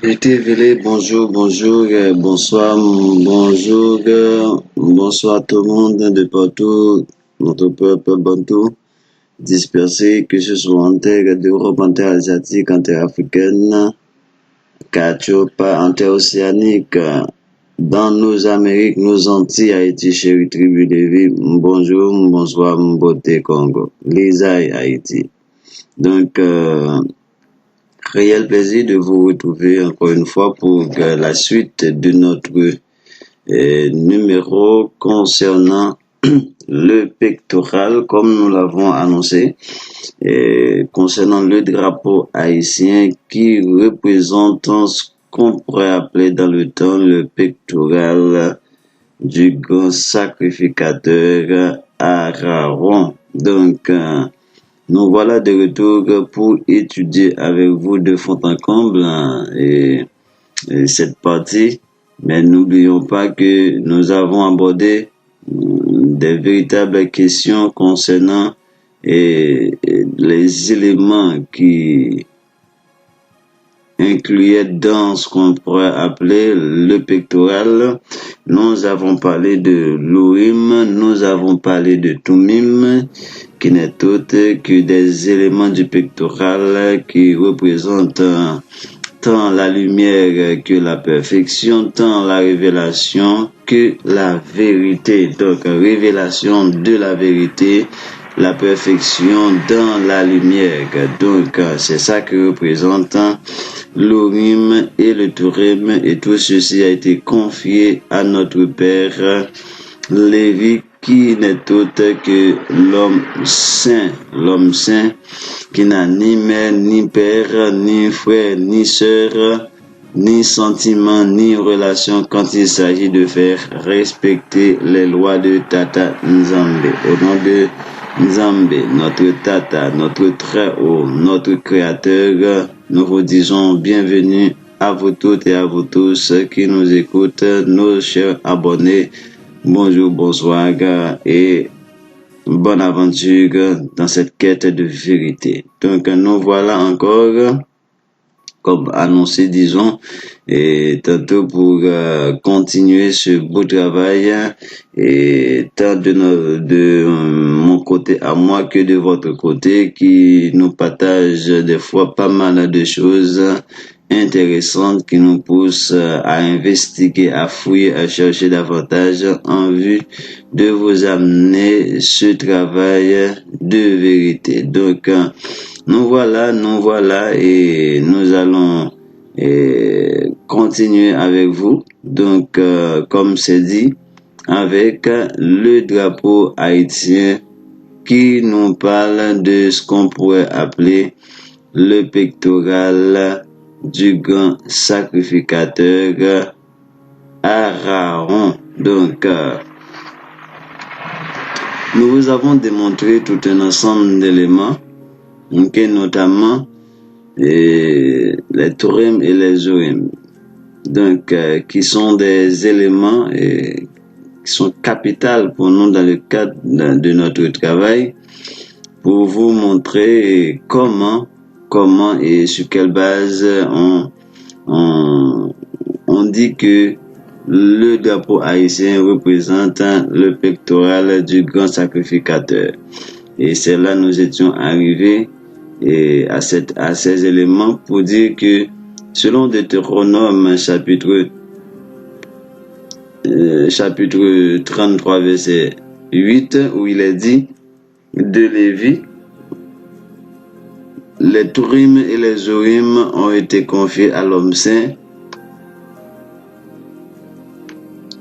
Été Vélé, bonjour, bonjour, bonsoir, bonjour, bonsoir tout le monde de partout, notre peuple bantou, dispersé, que ce soit en terre d'Europe, en terre asiatique, en terre africaine, Cachopa, en terre océanique, dans nos Amériques, nos Antilles, Haïti, chérie tribu de vie, bonjour, bonsoir, beauté Congo, Lisa et Haïti. Donc, réel plaisir de vous retrouver encore une fois pour la suite de notre numéro concernant le pectoral, comme nous l'avons annoncé, concernant le drapeau haïtien qui représente ce qu'on pourrait appeler dans le temps le pectoral du grand sacrificateur Aaron. Donc, nous voilà de retour pour étudier avec vous de fond en comble cette partie, mais n'oublions pas que nous avons abordé des véritables questions concernant les éléments qui incluaient dans ce qu'on pourrait appeler le pectoral. Nous avons parlé de l'Urim, nous avons parlé de Tumim, qui n'est autre que des éléments du pectoral qui représentent tant la lumière que la perfection, tant la révélation que la vérité. Donc, révélation de la vérité, la perfection dans la lumière. Donc, c'est ça que représente l'Urim et le Thurim, et tout ceci a été confié à notre Père Lévi, qui n'est autre que l'homme saint qui n'a ni mère, ni père, ni frère, ni sœur, ni sentiment, ni relation quand il s'agit de faire respecter les lois de Tata Nzambe. Au nom de Nzambe, notre Tata, notre Très-Haut, notre Créateur, nous vous disons bienvenue à vous toutes et à vous tous qui nous écoutent, nos chers abonnés. Bonjour, bonsoir et bonne aventure dans cette quête de vérité. Donc nous voilà encore, comme annoncé, disons, et tantôt pour continuer ce beau travail, et tant de mon côté à moi que de votre côté, qui nous partage des fois pas mal de choses intéressantes qui nous poussent à investiguer, à fouiller, à chercher davantage en vue de vous amener ce travail de vérité. Donc, nous voilà et nous allons continuer avec vous. Donc, comme c'est dit, avec le drapeau haïtien qui nous parle de ce qu'on pourrait appeler le pectoral du grand sacrificateur Aaron. Donc, nous vous avons démontré tout un ensemble d'éléments, notamment les Thurim et les Urim, donc qui sont des éléments qui sont capitaux pour nous dans le cadre de notre travail, pour vous montrer comment et sur quelle base on dit que le drapeau haïtien représente le pectoral du grand sacrificateur. Et c'est là nous étions arrivés à ces éléments pour dire que selon Deutéronome chapitre 33 verset 8, où il est dit de Lévi, les Thurim et les Urim ont été confiés à l'homme saint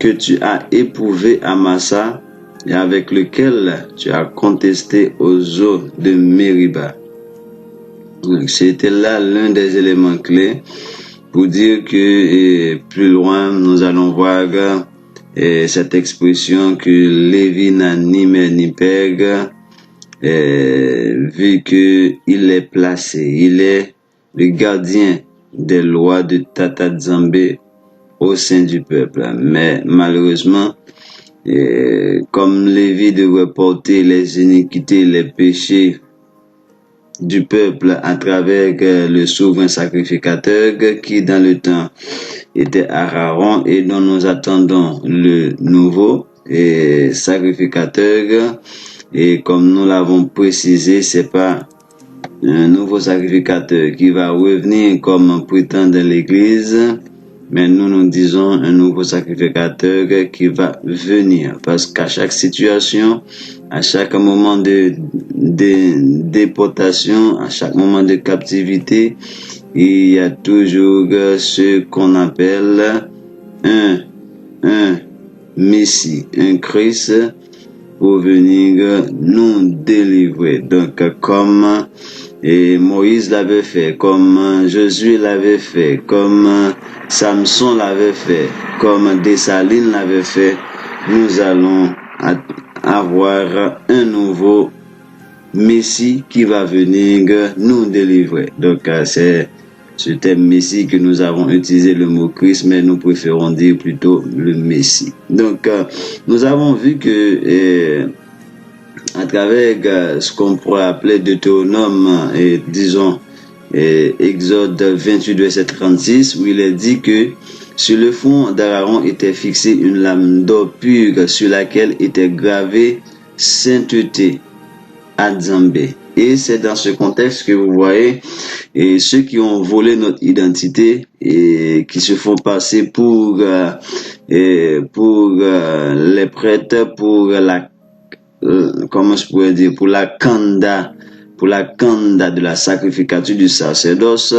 que tu as éprouvé à Massa et avec lequel tu as contesté aux eaux de Mériba. C'était là l'un des éléments clés pour dire que plus loin nous allons voir cette expression que Lévi n'a ni mère ni père, vu que il est placé, il est le gardien des lois de Tata Nzambe au sein du peuple. Mais malheureusement, comme Lévi devait porter les iniquités, les péchés du peuple à travers le souverain sacrificateur qui dans le temps était Aaron et dont nous attendons le nouveau sacrificateur. Et comme nous l'avons précisé, c'est pas un nouveau sacrificateur qui va revenir comme prétend l'Église, mais nous disons un nouveau sacrificateur qui va venir. Parce qu'à chaque situation, à chaque moment de déportation, à chaque moment de captivité, il y a toujours ce qu'on appelle un Messie, un Christ pour venir nous délivrer. Donc, comme Moïse l'avait fait, comme Josué l'avait fait, comme Samson l'avait fait, comme Dessalines l'avait fait, nous allons avoir un nouveau Messie qui va venir nous délivrer. Donc, c'est ce thème Messie que nous avons utilisé le mot Christ, mais nous préférons dire plutôt le Messie. Donc, nous avons vu que à travers ce qu'on pourrait appeler Deutéronome et disons Exode 28 verset 36, où il est dit que sur le front d'Aaron était fixée une lame d'or pure sur laquelle était gravée sainteté Adzambé. Et c'est dans ce contexte que vous voyez ceux qui ont volé notre identité et qui se font passer pour les prêtres, pour la comment je pourrais dire, pour la kanda de la sacrificature du sacerdoce,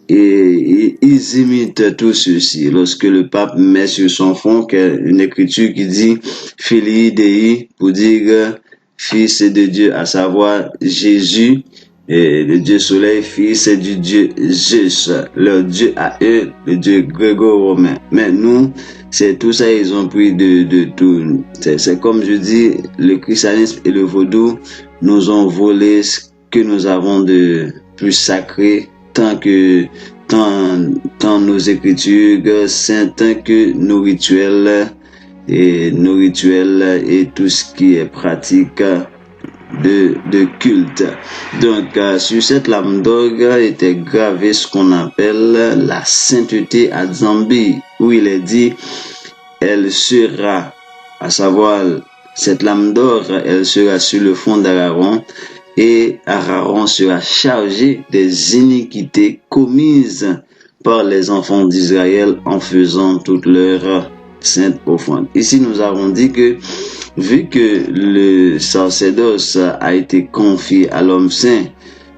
et ils imitent tout ceci. Lorsque le pape met sur son front une écriture qui dit Filii Dei, pour dire fils de Dieu, à savoir Jésus, et le Dieu soleil, fils du Dieu Zeus, leur Dieu à eux, le Dieu gréco-romain. Mais nous, c'est tout ça, ils ont pris de tout. C'est comme je dis, le christianisme et le vaudou nous ont volé ce que nous avons de plus sacré, tant nos écritures saintes que nos rituels et tout ce qui est pratique de culte. Donc, sur cette lame d'or était gravé ce qu'on appelle la sainteté à Zambi, où il est dit, elle sera, à savoir, cette lame d'or, elle sera sur le front d'Aaron, et Aaron sera chargé des iniquités commises par les enfants d'Israël en faisant toutes leurs saintes offrandes. Ici, nous avons dit que vu que le sacerdoce a été confié à l'homme saint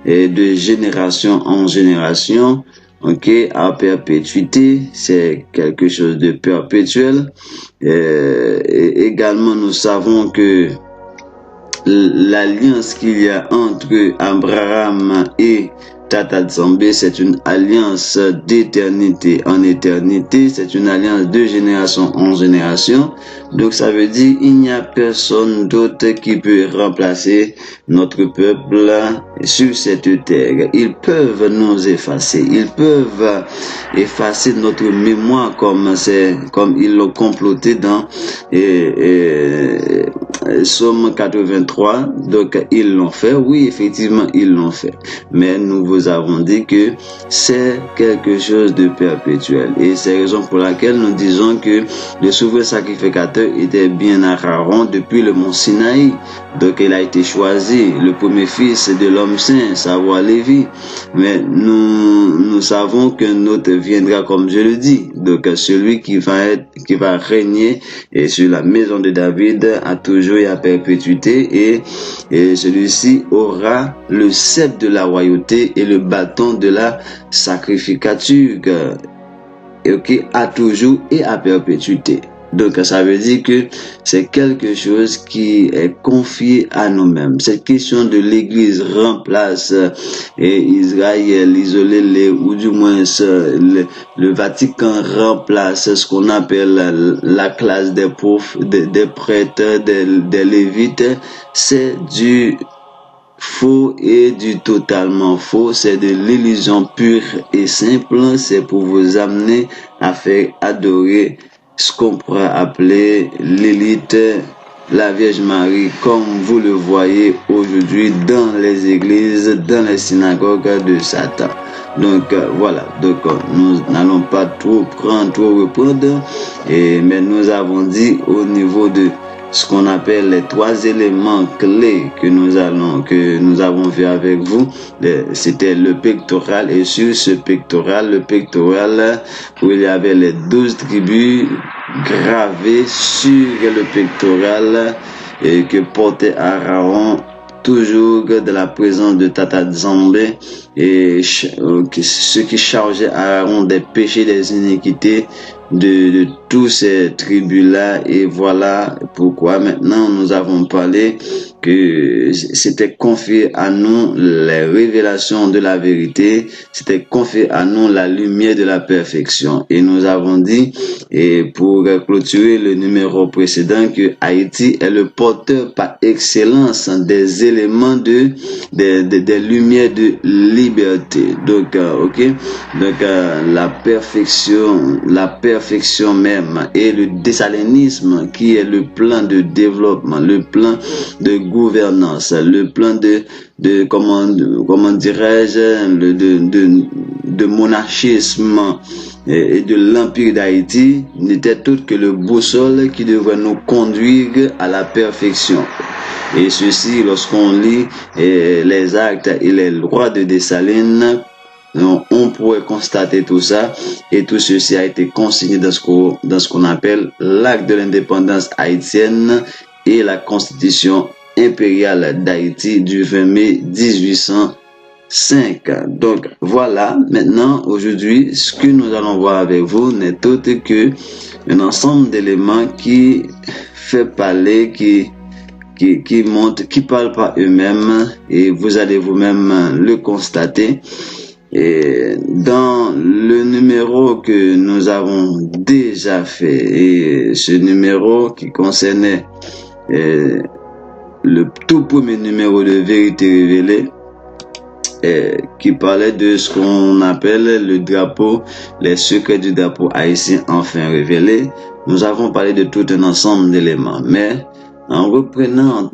et de génération en génération, à perpétuité, c'est quelque chose de perpétuel. Et également, nous savons que l'alliance qu'il y a entre Abraham et Tata Zambé, c'est une alliance d'éternité en éternité, c'est une alliance de génération en génération. Donc ça veut dire il n'y a personne d'autre qui peut remplacer notre peuple sur cette terre. Ils peuvent nous effacer, ils peuvent effacer notre mémoire comme ils l'ont comploté dans Somme 83. Donc ils l'ont fait, oui, effectivement ils l'ont fait, mais nous vous avons dit que c'est quelque chose de perpétuel, et c'est la raison pour laquelle nous disons que le souverain sacrificateur était bien à Aaron depuis le mont Sinaï. Donc il a été choisi, le premier fils de l'homme saint, savoir Lévi. Mais nous savons qu'un autre viendra, comme je le dis. Donc celui qui va régner sur la maison de David à toujours et à perpétuité, et celui-ci aura le sceptre de la royauté et le bâton de la sacrificature, à toujours et à perpétuité. Donc ça veut dire que c'est quelque chose qui est confié à nous-mêmes. Cette question de l'Église remplace Israël, isolé, ou du moins le Vatican remplace ce qu'on appelle la classe des prêtres, des lévites. C'est du faux et du totalement faux. C'est de l'illusion pure et simple. C'est pour vous amener à faire adorer ce qu'on pourrait appeler l'élite la Vierge Marie, comme vous le voyez aujourd'hui dans les églises, dans les synagogues de Satan. Donc voilà, donc nous n'allons pas trop reprendre, mais nous avons dit au niveau de ce qu'on appelle les 3 éléments clés que nous avons vu avec vous, c'était le pectoral, et sur ce pectoral, le pectoral où il y avait les 12 tribus gravées sur le pectoral et que portait Aaron, toujours de la présence de Tata Zambé, et ce qui chargeait Aaron des péchés, des iniquités de tous ces tribus-là. Et voilà pourquoi maintenant nous avons parlé que c'était confié à nous les révélations de la vérité, c'était confié à nous la lumière de la perfection. Et nous avons dit, et pour clôturer le numéro précédent, que Haïti est le porteur par excellence des éléments des lumières de liberté. Donc, la perfection même, et le désalinisme qui est le plan de développement, le plan de gouvernance, le plan de comment dirais-je, de monarchisme et de l'Empire d'Haïti n'était autre que le boussole qui devrait nous conduire à la perfection. Et ceci, lorsqu'on lit les actes et les lois de Dessalines, on pourrait constater tout ça, et tout ceci a été consigné dans ce qu'on appelle l'acte de l'indépendance haïtienne et la constitution impériale d'Haïti du 20 mai 1805. Donc voilà, maintenant, aujourd'hui, ce que nous allons voir avec vous n'est autre que un ensemble d'éléments qui fait parler, qui montrent, qui parlent par eux-mêmes, et vous allez vous-même le constater. Et dans le numéro que nous avons déjà fait, et ce numéro qui concernait le tout premier numéro de Vérité Révélée, qui parlait de ce qu'on appelle le drapeau, les secrets du drapeau haïtien enfin révélé, nous avons parlé de tout un ensemble d'éléments. Mais en reprenant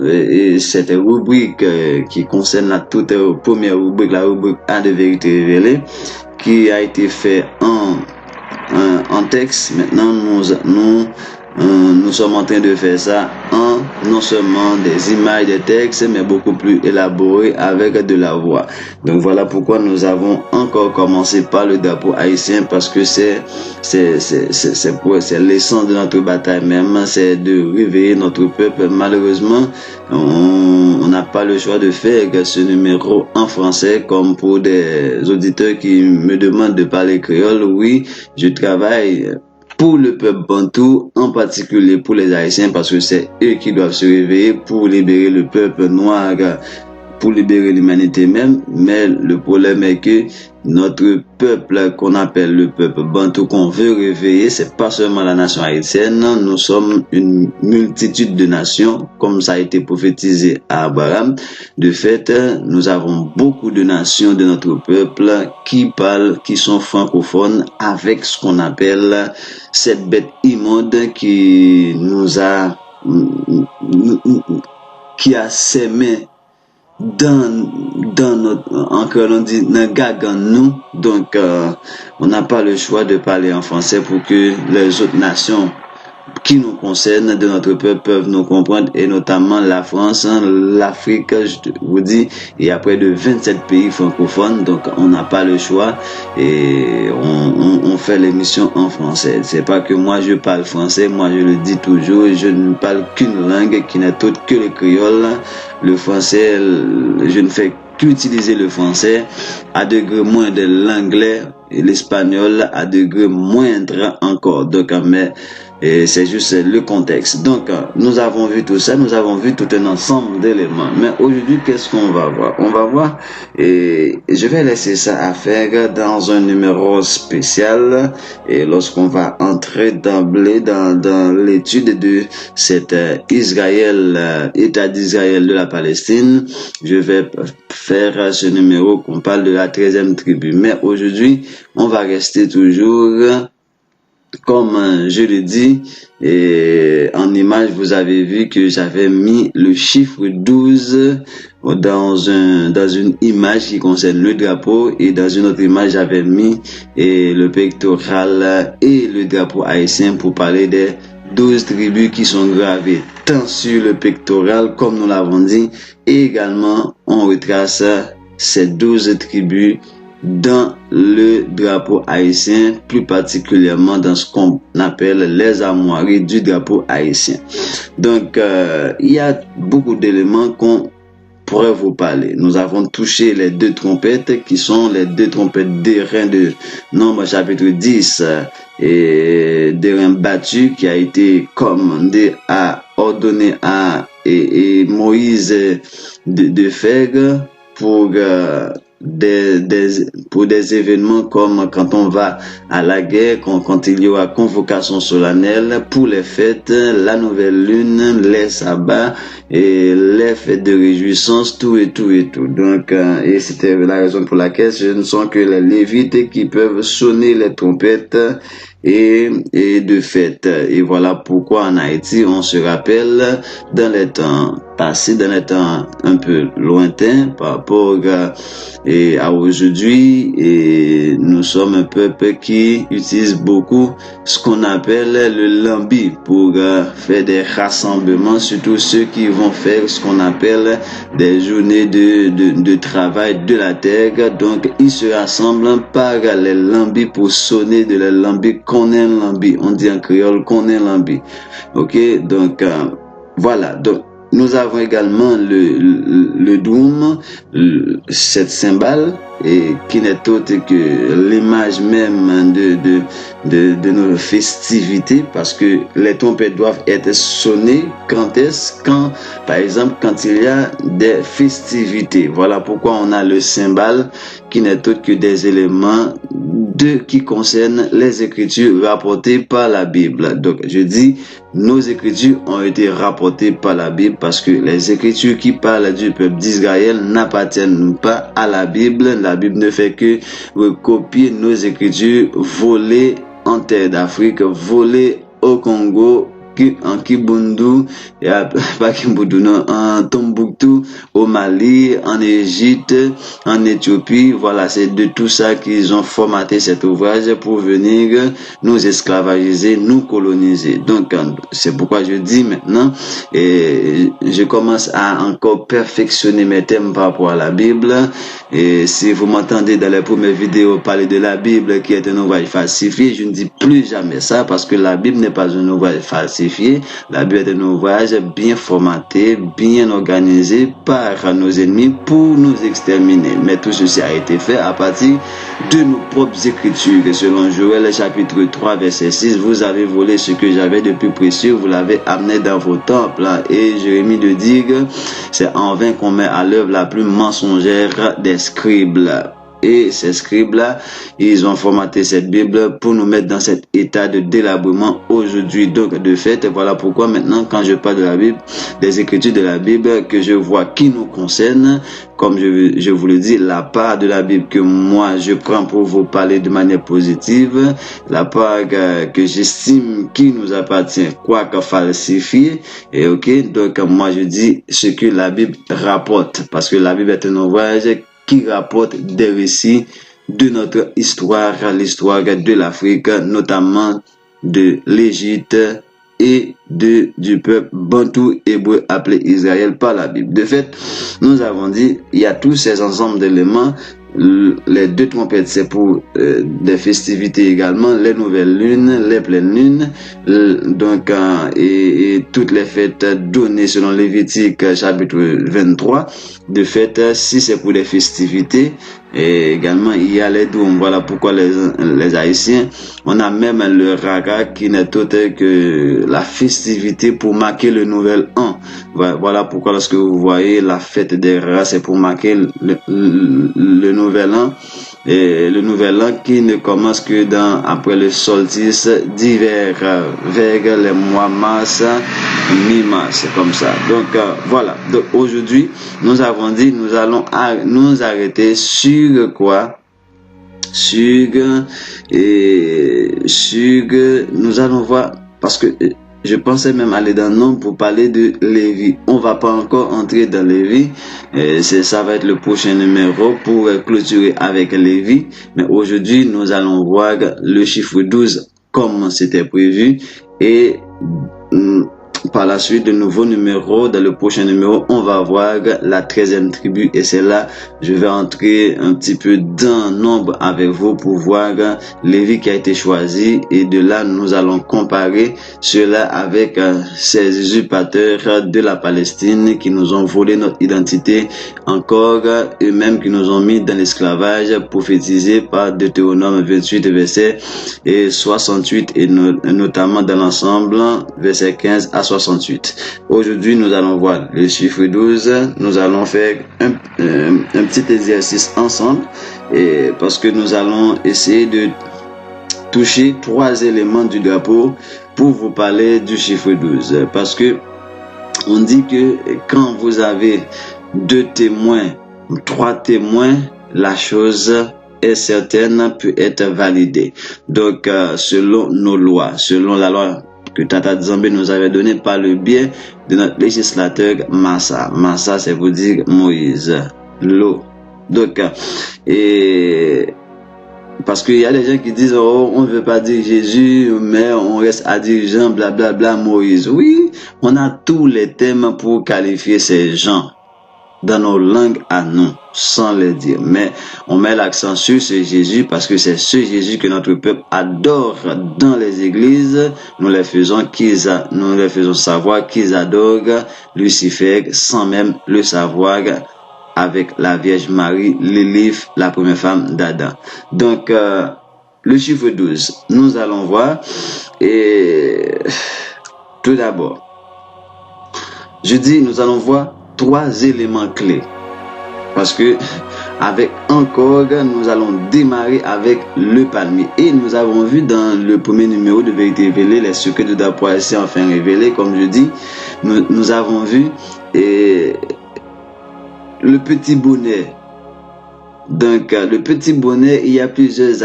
cette rubrique qui concerne la toute première rubrique, la rubrique A de Vérité Révélée, qui a été fait en texte, maintenant nous sommes en train de faire ça en non seulement des images, des textes, mais beaucoup plus élaborés avec de la voix. Donc voilà pourquoi nous avons encore commencé par le drapeau haïtien, parce que c'est l'essence de notre bataille même, c'est de réveiller notre peuple. Malheureusement, on n'a pas le choix de faire ce numéro en français, comme pour des auditeurs qui me demandent de parler créole. Oui, je travaille pour le peuple bantou, en particulier pour les Haïtiens, parce que c'est eux qui doivent se réveiller pour libérer le peuple noir, pour libérer l'humanité même. Mais le problème est que notre peuple, qu'on appelle le peuple bantou, qu'on veut réveiller, c'est pas seulement la nation haïtienne. Nous sommes une multitude de nations, comme ça a été prophétisé à Abraham. De fait, nous avons beaucoup de nations de notre peuple qui parlent, qui sont francophones, avec ce qu'on appelle cette bête immonde qui qui a sémé dans notre, encore on dit, dans gagan nous. Donc on n'a pas le choix de parler en français pour que les autres nations qui nous concernent de notre peuple peuvent nous comprendre, et notamment la France, l'Afrique, je vous dis, il y a près de 27 pays francophones, donc on n'a pas le choix, et on fait l'émission en français. C'est pas que moi je parle français, moi je le dis toujours, je ne parle qu'une langue qui n'est autre que le créole. Le français, je ne fais qu'utiliser le français à degré moins de l'anglais et l'espagnol à degré moindre encore. Donc, mais et c'est juste le contexte. Donc, nous avons vu tout ça, nous avons vu tout un ensemble d'éléments. Mais aujourd'hui, qu'est-ce qu'on va voir? On va voir, et je vais laisser ça à faire dans un numéro spécial. Et lorsqu'on va entrer d'emblée dans l'étude de cet Israël, État d'Israël de la Palestine, je vais faire ce numéro qu'on parle de la 13e tribu. Mais aujourd'hui, on va rester toujours comme je le dis, et en image, vous avez vu que j'avais mis le chiffre 12 dans une image qui concerne le drapeau, et dans une autre image, j'avais mis le pectoral et le drapeau haïtien pour parler des 12 tribus qui sont gravées tant sur le pectoral, comme nous l'avons dit, et également on retrace ces 12 tribus dans le drapeau haïtien, plus particulièrement dans ce qu'on appelle les armoiries du drapeau haïtien. Donc, il y a beaucoup d'éléments qu'on pourrait vous parler. Nous avons touché les 2 trompettes qui sont les 2 trompettes d'airain de Nombre chapitre 10 et d'airain battu qui a été commandé à ordonner à Moïse de faire pour des événements comme quand on va à la guerre, quand il y aura convocation solennelle pour les fêtes, la nouvelle lune, les sabbats et les fêtes de réjouissance, tout et tout. Donc, et c'était la raison pour laquelle ce ne sont que les Lévites qui peuvent sonner les trompettes et de fête. Et voilà pourquoi en Haïti, on se rappelle dans les temps passés, dans les temps un peu lointains par rapport à aujourd'hui, et nous sommes un peuple qui utilise beaucoup ce qu'on appelle le lambi pour faire des rassemblements, surtout ceux qui vont faire ce qu'on appelle des journées de travail de la terre. Donc ils se rassemblent par les lambis pour sonner de la lambi. Qu'on est lambi, on dit en créole qu'on est lambi. Ok, donc voilà. Donc nous avons également le doum, cette cymbale, et qui n'est autre que l'image même de nos festivités, parce que les trompettes doivent être sonnées quand par exemple, quand il y a des festivités. Voilà pourquoi on a le cymbale, qui n'est autre que des éléments qui concernent les écritures rapportées par la Bible. Donc, je dis, nos écritures ont été rapportées par la Bible parce que les écritures qui parlent du peuple d'Israël n'appartiennent pas à la Bible. La Bible ne fait que recopier nos écritures volées en terre d'Afrique, volées au Congo, en Kibundu, pas Kibundu, non, en Tombouctou, au Mali, en Égypte, en Éthiopie. Voilà, c'est de tout ça qu'ils ont formaté cet ouvrage pour venir nous esclavagiser, nous coloniser. Donc, c'est pourquoi je dis maintenant, et je commence à encore perfectionner mes thèmes par rapport à la Bible. Et si vous m'entendez dans les premières vidéos parler de la Bible qui est un ouvrage falsifié, je ne dis plus jamais ça, parce que la Bible n'est pas un ouvrage falsifié. La Bible est un ouvrage bien formaté, bien organisé par nos ennemis pour nous exterminer. Mais tout ceci a été fait à partir de nos propres écritures. Et selon Joël chapitre 3 verset 6, vous avez volé ce que j'avais de plus précieux, vous l'avez amené dans vos temples. Et Jérémie de dit que c'est en vain qu'on met à l'œuvre la plus mensongère des scribes. Et ces scribes-là, ils ont formaté cette Bible pour nous mettre dans cet état de délabrement aujourd'hui. Donc, de fait, voilà pourquoi maintenant, quand je parle de la Bible, des écritures de la Bible, que je vois qui nous concerne, comme je vous le dis, la part de la Bible que moi, je prends pour vous parler de manière positive, la part que j'estime qui nous appartient, quoique falsifiée, et ok, donc moi, je dis ce que la Bible rapporte, parce que la Bible est un ouvrage qui rapporte des récits de notre histoire, l'histoire de l'Afrique, notamment de l'Égypte et du peuple bantou hébreu appelé Israël par la Bible. De fait, nous avons dit, il y a tous ces ensembles d'éléments. Les 2 trompettes, c'est pour des festivités également, les nouvelles lunes, les pleines lunes, donc et toutes les fêtes données selon Lévitique chapitre 23. De fait, si c'est pour des festivités, et également il y a les dômes. Voilà pourquoi les Haïtiens, on a même le raga qui n'est autre que la festivité pour marquer le nouvel an. Voilà pourquoi lorsque vous voyez la fête des ragas, c'est pour marquer le nouvel an, et le nouvel an qui ne commence que après le solstice d'hiver, vers les mois mars, mi-mars, comme ça. Donc voilà. Donc aujourd'hui, nous avons dit, nous allons nous arrêter sur quoi? Sug, et Sug, nous allons voir, parce que je pensais même aller dans Nombre pour parler de Lévi. On va pas encore entrer dans Lévi. Ça va être le prochain numéro pour clôturer avec Lévi. Mais aujourd'hui, nous allons voir le chiffre 12 comme c'était prévu. Et par la suite, de nouveaux numéros. Dans le prochain numéro, on va voir la 13e tribu. Et c'est là, je vais entrer un petit peu dans Nombre avec vous pour voir Lévi qui a été choisi. Et de là, nous allons comparer cela avec ces usurpateurs de la Palestine qui nous ont volé notre identité. Encore eux-mêmes qui nous ont mis dans l'esclavage prophétisé par Deutéronome 28, verset 68 et notamment dans l'ensemble, verset 15 à 68. Aujourd'hui, nous allons voir le chiffre 12. Nous allons faire un petit exercice ensemble et parce que nous allons essayer de toucher 3 éléments du drapeau pour vous parler du chiffre 12. Parce que on dit que quand vous avez 2 témoins, 3 témoins, la chose est certaine, peut être validée. Donc, selon nos lois, selon la loi que Tata Nzambe nous avait donné par le biais de notre législateur Massa. Massa, c'est vous dire Moïse. L'eau. Donc, et parce qu'il y a des gens qui disent, oh, on ne veut pas dire Jésus, mais on reste à dire Jean, blablabla, Moïse. Oui, on a tous les thèmes pour qualifier ces gens dans nos langues à nous, sans les dire. Mais on met l'accent sur ce Jésus parce que c'est ce Jésus que notre peuple adore dans les églises. Nous les faisons savoir qu'ils adorent Lucifer sans même le savoir, avec la Vierge Marie, Lilith, la première femme d'Adam. Donc, le chiffre 12, nous allons voir. Et tout d'abord, je dis, nous allons voir 3 éléments clés. Parce que, avec encore, nous allons démarrer avec le palmier. Et nous avons vu dans le premier numéro de Vérité Révélée, les secrets de Dapoissé enfin révélés, comme je dis, nous avons vu le petit bonnet. Donc, le petit bonnet, il y a plusieurs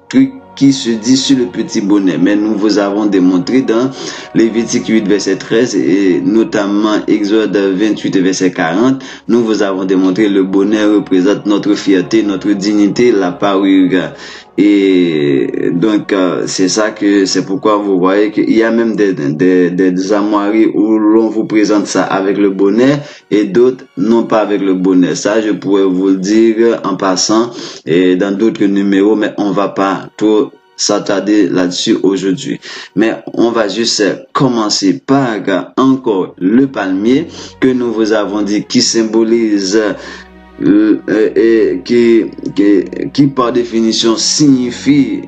trucs qui se disent sur le petit bonnet. Mais nous vous avons démontré dans Lévitique 8, verset 13 et notamment Exode 28, verset 40, nous vous avons démontré le bonnet représente notre fierté, notre dignité, la parure. Et donc, c'est pourquoi vous voyez qu'il y a même des armoiries où l'on vous présente ça avec le bonnet et d'autres non pas avec le bonnet. Ça, je pourrais vous le dire en passant et dans d'autres numéros, mais on va pas trop s'attarder là-dessus aujourd'hui. Mais on va juste commencer par encore le palmier que nous vous avons dit qui symbolise et qui par définition signifie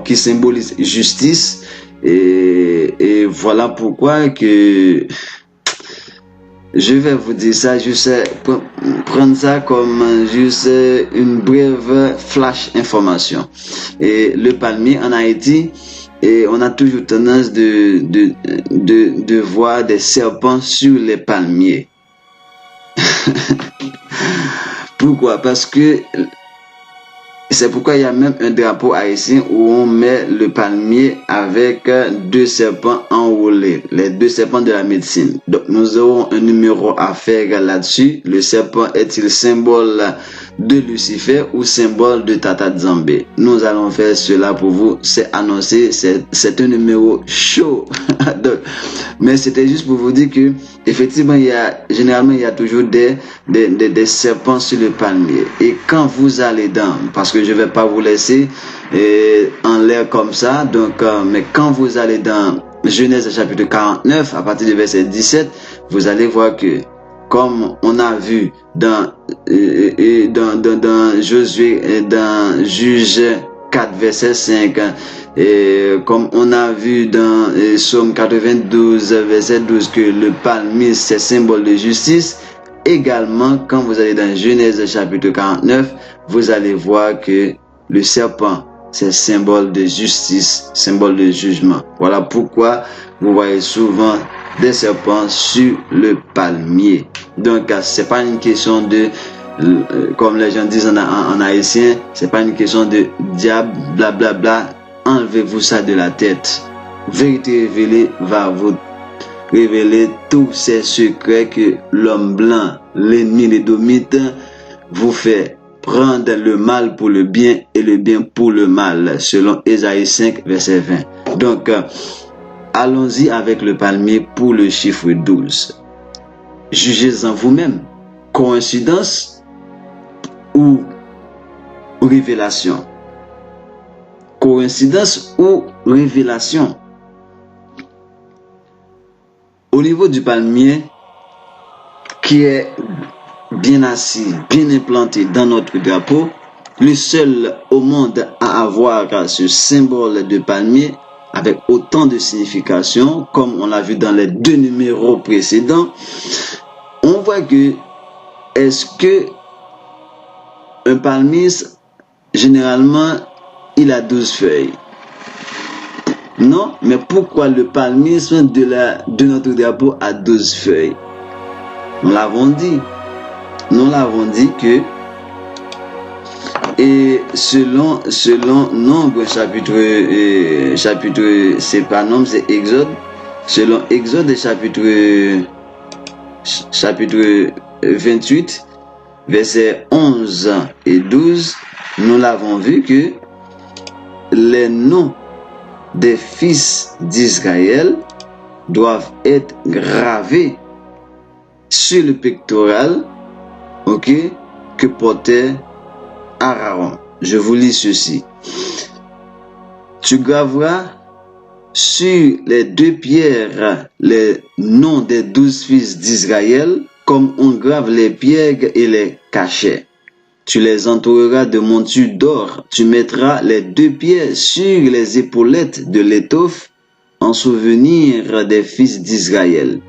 qui symbolise justice et voilà pourquoi que je vais vous dire ça, juste prendre ça comme juste une brève flash information. Et le palmier en Haïti, et on a toujours tendance de voir des serpents sur les palmiers. Pourquoi? Parce que c'est pourquoi il y a même un drapeau haïtien où on met le palmier avec 2 serpents enroulés, les 2 serpents de la médecine. Donc nous aurons un numéro à faire là-dessus. Le serpent est-il symbole de Lucifer ou symbole de Tata Nzambe? Nous allons faire cela pour vous. C'est annoncé, c'est un numéro chaud. Donc, mais c'était juste pour vous dire que effectivement généralement il y a toujours des serpents sur le palmier. Et quand vous allez dans, parce que je vais pas vous laisser en l'air comme ça, donc mais quand vous allez dans Genèse chapitre 49 à partir du verset 17, vous allez voir que comme on a vu dans Josué et dans Juge 4 verset 5, et comme on a vu dans Psaume 92 verset 12 que le palmier c'est symbole de justice, également quand vous allez dans Genèse chapitre 49, vous allez voir que le serpent c'est symbole de justice, symbole de jugement. Voilà pourquoi vous voyez souvent des serpents sur le palmier. Donc c'est pas une question de comme les gens disent en haïtien, c'est pas une question de diable, blablabla. Bla, bla. Enlevez-vous ça de la tête. Vérité révélée va vous révéler tous ces secrets que l'homme blanc, l'ennemi, les domites, vous fait prendre le mal pour le bien et le bien pour le mal, selon Ésaïe 5, verset 20. Donc, allons-y avec le palmier pour le chiffre 12. Jugez-en vous-même. Coïncidence ou révélation? Coïncidence ou révélation? Au niveau du palmier, qui est bien assis, bien implanté dans notre drapeau, le seul au monde à avoir ce symbole de palmier avec autant de signification, comme on l'a vu dans les 2 numéros précédents, on voit que est-ce que un palmier, généralement, il a 12 feuilles? Non, mais pourquoi le palmisme de notre drapeau a 12 feuilles? Nous l'avons dit que, et selon Nombre, chapitre, c'est pas Nombre, c'est Exode. Selon Exode, chapitre 28, versets 11 et 12, nous l'avons vu que les noms des fils d'Israël doivent être gravés sur le pectoral, que portait Aaron. Je vous lis ceci. Tu graveras sur les 2 pierres les noms des 12 fils d'Israël, comme on grave les pierres et les cachets. Tu les entoureras de montures d'or. Tu mettras les 2 pierres sur les épaulettes de l'étoffe en souvenir des fils d'Israël.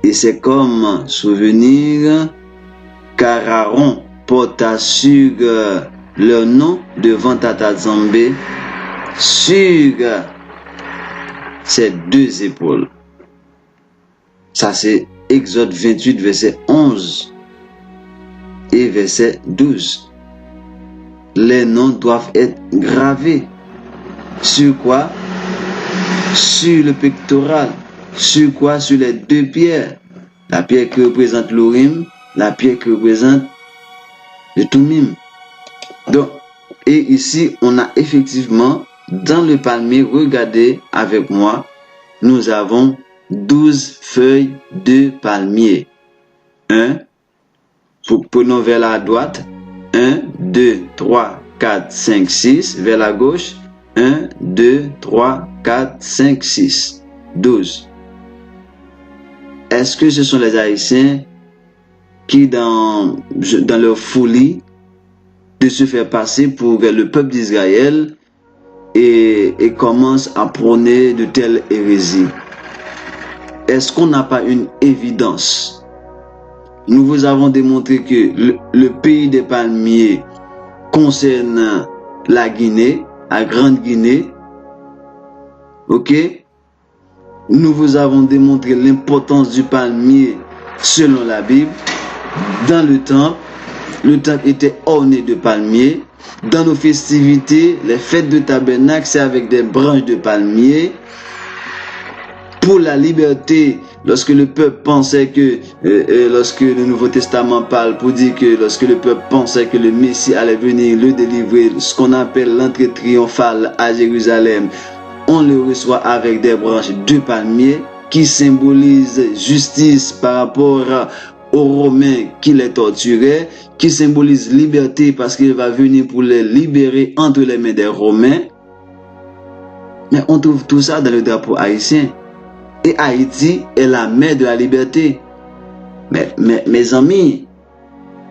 Et c'est comme souvenir car Aaron porta sur leur nom devant Tata Zambé sur ses 2 épaules. Ça c'est Exode 28 verset 11 et verset 12. Les noms doivent être gravés. Sur quoi? Sur le pectoral. Sur quoi? Sur les 2 pierres. La pierre qui représente l'Urim, la pierre qui représente le Tumim. Donc, et ici, on a effectivement, dans le palmier, regardez avec moi, nous avons 12 feuilles de palmier. Prenons vers la droite. 1, 2, 3, 4, 5, 6. Vers la gauche. 1, 2, 3, 4, 5, 6. 12. Est-ce que ce sont les Haïtiens qui, dans leur folie de se faire passer pour le peuple d'Israël et commencent à prôner de telles hérésies? Est-ce qu'on n'a pas une évidence? Nous vous avons démontré que le pays des palmiers concerne la Guinée, la Grande Guinée. Nous vous avons démontré l'importance du palmier selon la Bible. Dans le temple était orné de palmiers. Dans nos festivités, les fêtes de tabernacle, c'est avec des branches de palmier. Pour la liberté, lorsque le peuple pensait que, lorsque le Nouveau Testament parle pour dire que lorsque le peuple pensait que le Messie allait venir le délivrer, ce qu'on appelle l'entrée triomphale à Jérusalem, on le reçoit avec des branches de palmier qui symbolisent justice par rapport aux Romains qui les torturaient, qui symbolisent liberté parce qu'il va venir pour les libérer entre les mains des Romains. Mais on trouve tout ça dans le drapeau haïtien. Et Haïti est la mère de la liberté. Mais mes amis,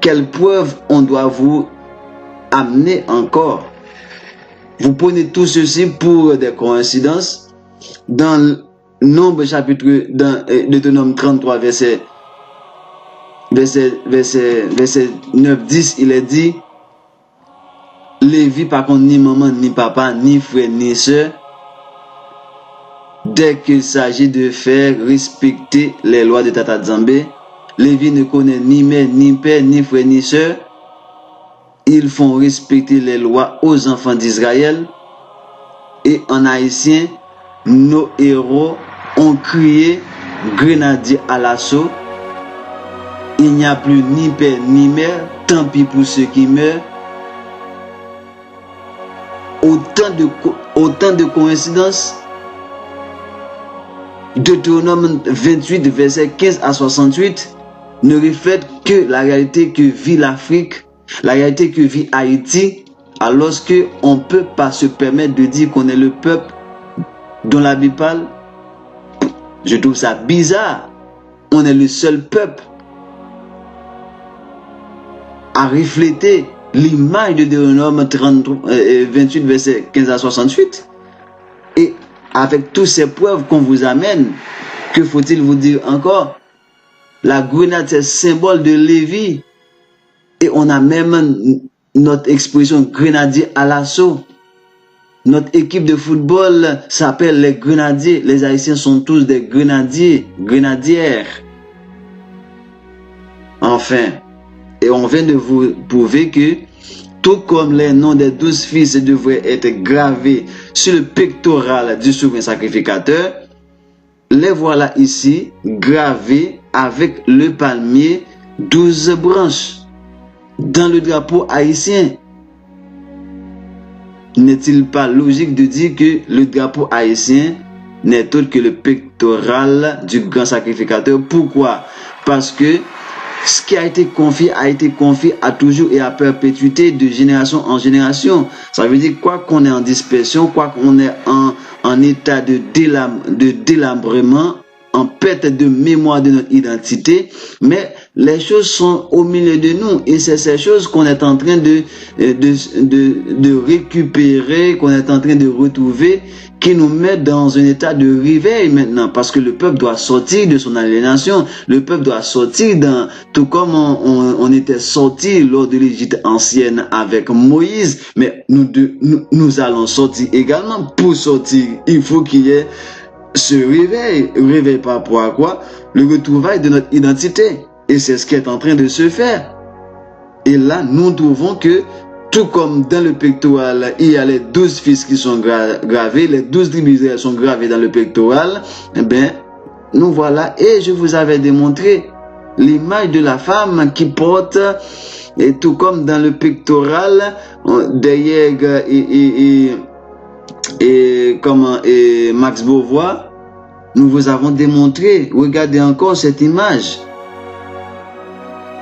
quelle preuve on doit vous amener encore? Vous prenez tout ceci pour des coïncidences. Dans Nombre chapitre, dans Deutéronome 33 verset 9-10, il est dit: Lévi par contre ni maman, ni papa, ni frère, ni soeur, dès qu'il s'agit de faire respecter les lois de Tata Zambé, Lévi ne connaît ni mère, ni père, ni frère, ni soeur. ils font respecter les lois aux enfants d'Israël. Et en haïtien, nos héros ont crié grenadier à l'assaut. Il n'y a plus ni père ni mère, tant pis pour ceux qui meurent. Autant de coïncidences. Deutéronome 28, verset 15 à 68, ne reflète que la réalité que vit l'Afrique, la réalité que vit Haïti, alors qu'on ne peut pas se permettre de dire qu'on est le peuple dont la Bible parle. Je trouve ça bizarre. On est le seul peuple à refléter l'image de Deutéronome 28, verset 15 à 68. Et avec toutes ces preuves qu'on vous amène, que faut-il vous dire encore? La grenade, c'est symbole de Lévi. Et on a même notre expression grenadier à l'assaut. Notre équipe de football s'appelle les grenadiers. Les Haïtiens sont tous des grenadiers, grenadières. Enfin, et on vient de vous prouver que tout comme les noms des 12 fils devraient être gravés sur le pectoral du souverain sacrificateur, les voilà ici gravés avec le palmier 12 branches dans le drapeau haïtien. N'est-il pas logique de dire que le drapeau haïtien n'est autre que le pectoral du grand sacrificateur? Pourquoi? Parce que ce qui a été confié à toujours et à perpétuité de génération en génération. Ça veut dire quoi qu'on est en dispersion, quoi qu'on est en état de délabrement, en perte de mémoire de notre identité, mais les choses sont au milieu de nous et c'est ces choses qu'on est en train de récupérer, qu'on est en train de retrouver, qui nous met dans un état de réveil maintenant, parce que le peuple doit sortir de son aliénation, le peuple doit sortir tout comme on était sorti lors de l'Égypte ancienne avec Moïse, mais nous allons sortir également. Pour sortir, il faut qu'il y ait ce réveil par rapport à quoi? Le retrouvail de notre identité, et c'est ce qui est en train de se faire. Et là, nous trouvons que tout comme dans le pectoral, il y a les 12 fils qui sont gravés, les 12 tribus sont gravés dans le pectoral, eh bien, nous voilà, et je vous avais démontré l'image de la femme qui porte, et tout comme dans le pectoral, derrière et Max Beauvoir, nous vous avons démontré, regardez encore cette image.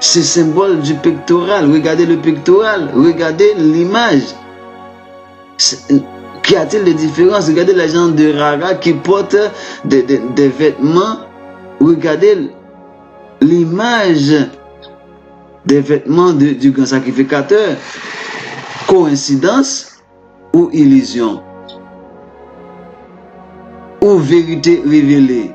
C'est symbole du pectoral. Regardez le pectoral. Regardez l'image. Qu'y a-t-il de différence? Regardez les gens de Rara qui portent des vêtements. Regardez l'image des vêtements du grand sacrificateur. Coïncidence ou illusion? Ou vérité révélée?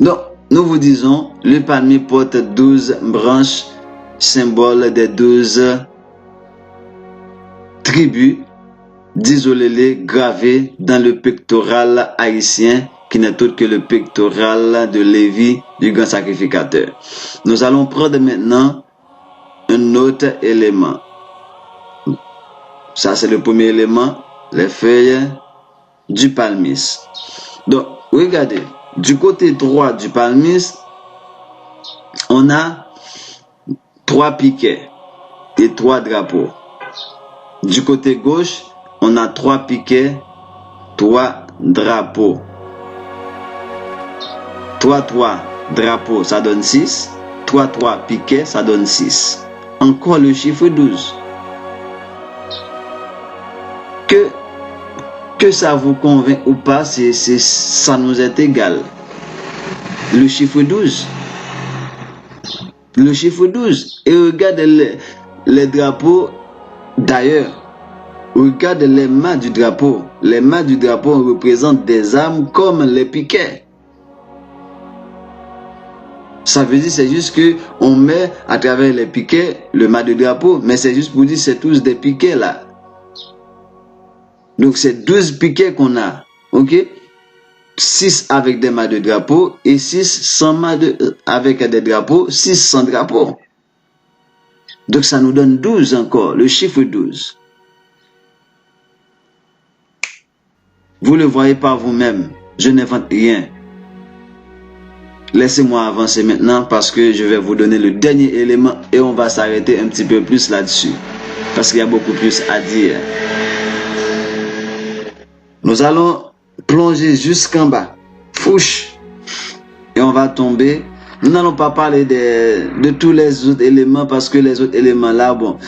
Donc, nous vous disons, le palmier porte 12 branches, symbole des 12 tribus d'Isolélé gravées dans le pectoral haïtien, qui n'est autre que le pectoral de Lévi, du grand sacrificateur. Nous allons prendre maintenant un autre élément. Ça, c'est le premier élément, les feuilles du palmis. Donc, regardez. Du côté droit du palmis, on a 3 piquets et 3 drapeaux. Du côté gauche, on a 3 piquets, 3 drapeaux. 3 drapeaux, ça donne 6. 3 piquets, ça donne 6. Encore le chiffre 12. Que ça vous convainc ou pas, ça nous est égal. Le chiffre 12. Le chiffre 12. Et regardez les drapeaux. D'ailleurs, regardez les mâts du drapeau. Les mâts du drapeau représentent des armes comme les piquets. Ça veut dire c'est juste que on met à travers les piquets le mât du drapeau. Mais c'est juste pour dire c'est tous des piquets là. Donc c'est 12 piquets qu'on a, ok? 6 avec des mâts de drapeau et 6 sans mâts avec des drapeaux, 6 sans drapeau. Donc ça nous donne 12 encore, le chiffre 12. Vous le voyez par vous-même, je n'invente rien. Laissez-moi avancer maintenant parce que je vais vous donner le dernier élément et on va s'arrêter un petit peu plus là-dessus. Parce qu'il y a beaucoup plus à dire. Nous allons plonger jusqu'en bas. Fouche. Et on va tomber. Nous n'allons pas parler de tous les autres éléments parce que les autres éléments là, bon,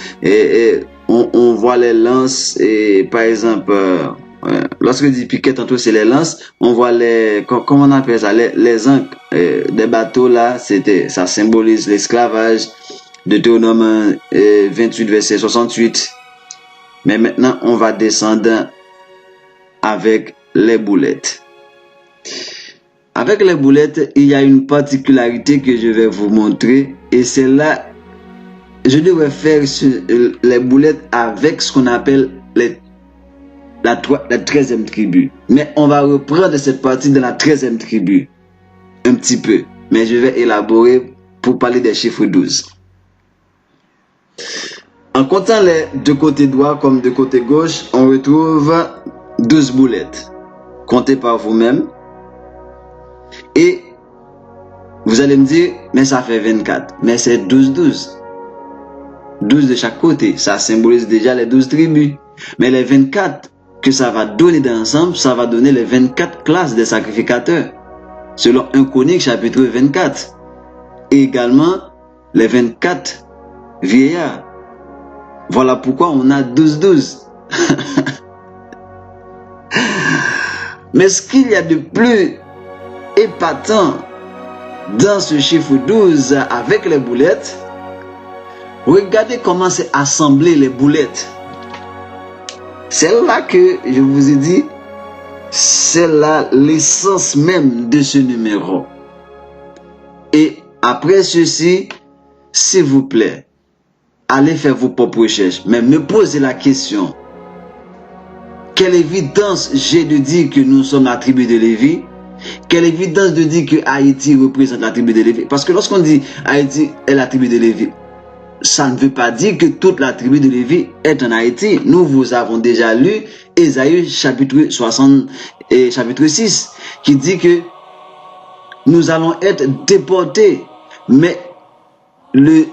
on voit les lances et par exemple, lorsque je dis piquet, tantôt c'est les lances, on voit les, comment on appelle ça, les ancres des bateaux là, ça symbolise l'esclavage. Deutéronome 28 verset 68. Mais maintenant on va descendre avec les boulettes. Avec les boulettes, il y a une particularité que je vais vous montrer et c'est là, je devrais faire les boulettes avec ce qu'on appelle la 13e tribu. Mais on va reprendre cette partie de la 13e tribu un petit peu. Mais je vais élaborer pour parler des chiffres 12. En comptant les deux côtés droit comme de côté gauche, on retrouve 12 boulettes. Comptez par vous-même. Et vous allez me dire, mais ça fait 24. Mais c'est 12-12. 12 de chaque côté. Ça symbolise déjà les 12 tribus. Mais les 24 que ça va donner d'ensemble, ça va donner les 24 classes des sacrificateurs. Selon 1 Chronique chapitre 24. Et également les 24 vieillards. Voilà pourquoi on a 12-12. Mais ce qu'il y a de plus épatant dans ce chiffre 12 avec les boulettes, regardez comment c'est assemblé les boulettes. C'est là que je vous ai dit, c'est là l'essence même de ce numéro. Et après ceci, s'il vous plaît, allez faire vos propres recherches, mais me posez la question. Quelle évidence j'ai de dire que nous sommes la tribu de Lévi? Quelle évidence de dire que Haïti représente la tribu de Lévi? Parce que lorsqu'on dit Haïti est la tribu de Lévi, ça ne veut pas dire que toute la tribu de Lévi est en Haïti. Nous vous avons déjà lu Ésaïe chapitre 60 et chapitre 6 qui dit que nous allons être déportés, mais le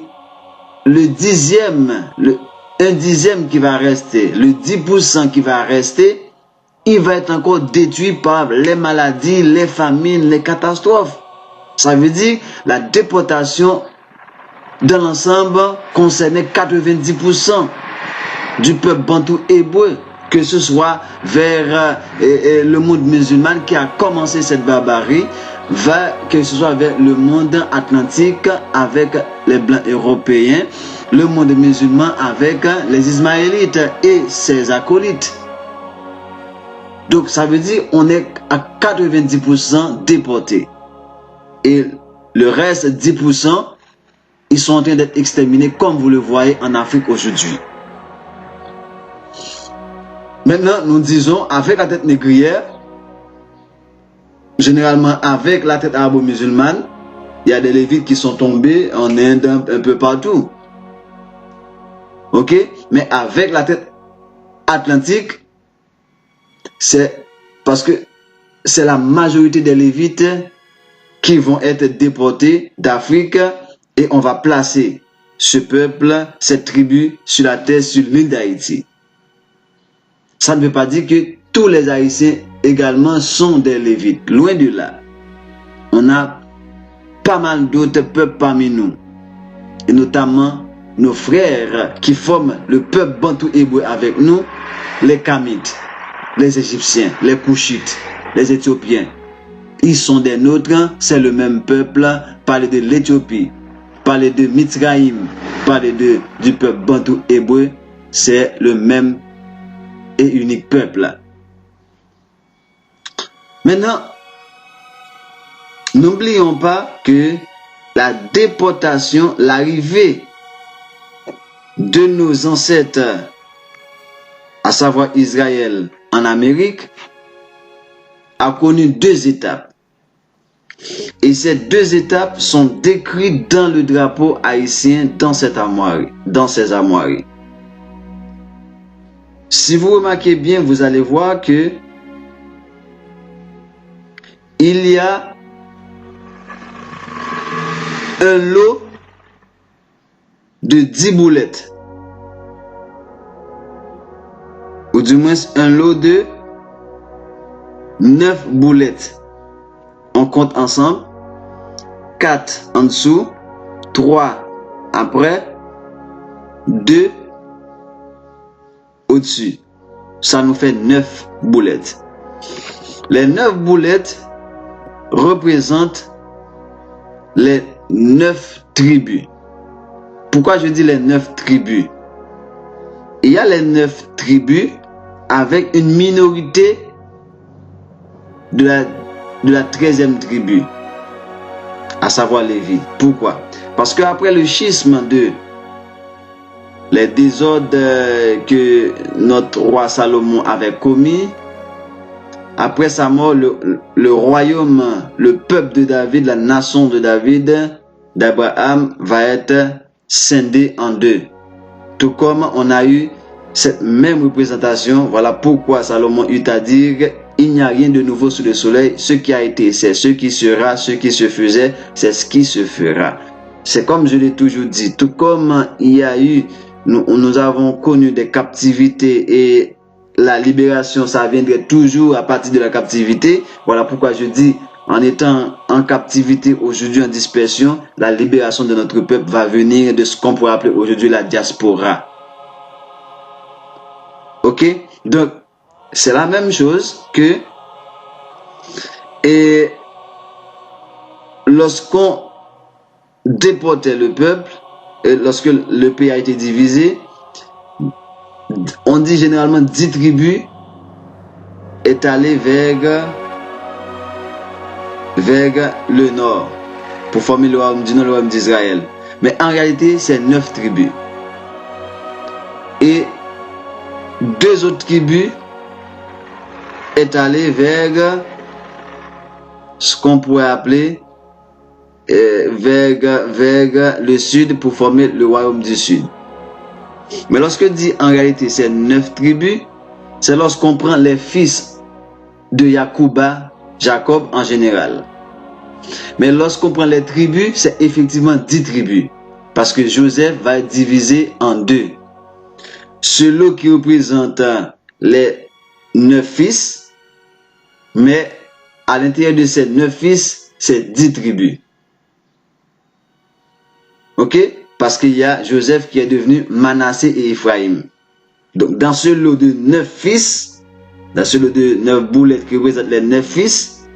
dixième, un dixième qui va rester, le 10% qui va rester, il va être encore détruit par les maladies, les famines, les catastrophes. Ça veut dire la déportation dans l'ensemble concernait 90% du peuple bantou hébreu, que ce soit vers le monde musulman qui a commencé cette barbarie, que ce soit vers le monde atlantique avec les blancs européens, le monde musulman avec les Ismaélites et ses acolytes. Donc ça veut dire on est à 90% déportés. Et le reste 10%, ils sont en train d'être exterminés comme vous le voyez en Afrique aujourd'hui. Maintenant, nous disons avec la tête négrière, généralement avec la tête arabo-musulmane, il y a des lévites qui sont tombés en Inde un peu partout. Ok? Mais avec la tête atlantique, c'est parce que c'est la majorité des lévites qui vont être déportés d'Afrique et on va placer ce peuple, cette tribu sur la terre, sur l'île d'Haïti. Ça ne veut pas dire que tous les Haïtiens également sont des lévites. Loin de là. On a pas mal d'autres peuples parmi nous. Et notamment nos frères qui forment le peuple bantou hébreu avec nous, les Kamites, les Égyptiens, les Couchites, les Éthiopiens. Ils sont des nôtres, c'est le même peuple. Parler de l'Éthiopie, parler de Mitzraïm, parler du peuple bantou hébreu, c'est le même et unique peuple. Maintenant, n'oublions pas que la déportation, l'arrivée de nos ancêtres, à savoir Israël en Amérique, a connu deux étapes. Et ces deux étapes sont décrites dans le drapeau haïtien dans ces armoiries. Si vous remarquez bien, vous allez voir que il y a un lot de 10 boulettes. Ou du moins un lot de 9 boulettes. On compte ensemble. 4 en dessous, 3 après, 2 au-dessus. Ça nous fait 9 boulettes. Les 9 boulettes représentent les 9 tribus. Pourquoi je dis les 9 tribus? Il y a les 9 tribus avec une minorité de la 13e tribu, à savoir Lévi. Pourquoi? Parce qu'après le schisme de les désordres que notre roi Salomon avait commis, après sa mort, le royaume, le peuple de David, la nation de David, d'Abraham, va être scindé en deux. Tout comme on a eu cette même représentation, voilà pourquoi Salomon eut à dire: il n'y a rien de nouveau sous le soleil, ce qui a été, c'est ce qui sera, ce qui se faisait, c'est ce qui se fera. C'est comme je l'ai toujours dit, tout comme il y a eu, nous avons connu des captivités et la libération, ça viendrait toujours à partir de la captivité. Voilà pourquoi je dis, en étant en captivité aujourd'hui, en dispersion, la libération de notre peuple va venir de ce qu'on pourrait appeler aujourd'hui la diaspora. Ok? Donc, c'est la même chose que, et lorsqu'on déportait le peuple, et lorsque le pays a été divisé, on dit généralement 10 tribus est allé vers le nord pour former le royaume du nord, le royaume d'Israël. Mais en réalité, c'est 9 tribus. Et 2 autres tribus est allé vers ce qu'on pourrait appeler vers le sud pour former le royaume du sud. Mais lorsque dit en réalité c'est 9 tribus, c'est lorsqu'on prend les fils de Jacob en général. Mais lorsqu'on prend les tribus, c'est effectivement 10 tribus. Parce que Joseph va être divisé en 2. Ce lot qui représente les 9 fils, mais à l'intérieur de ces 9 fils, c'est 10 tribus. Ok? Parce qu'il y a Joseph qui est devenu Manassé et Ephraïm. Donc dans ce lot de 9 fils, dans ce lot de 9 boulettes qui représentent les 9 fils,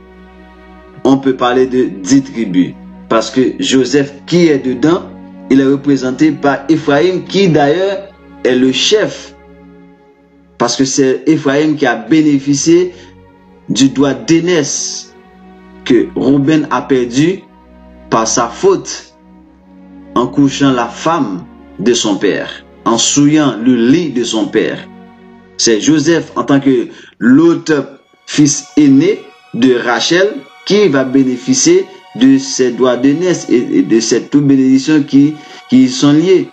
on peut parler de 10 tribus. Parce que Joseph qui est dedans, il est représenté par Ephraïm qui d'ailleurs est le chef. Parce que c'est Ephraïm qui a bénéficié du droit d'aînesse que Rouben a perdu par sa faute en couchant la femme de son père, en souillant le lit de son père. C'est Joseph en tant que l'autre fils aîné de Rachel qui va bénéficier de ces droits d'aînesse et de cette toute bénédiction qui sont liées.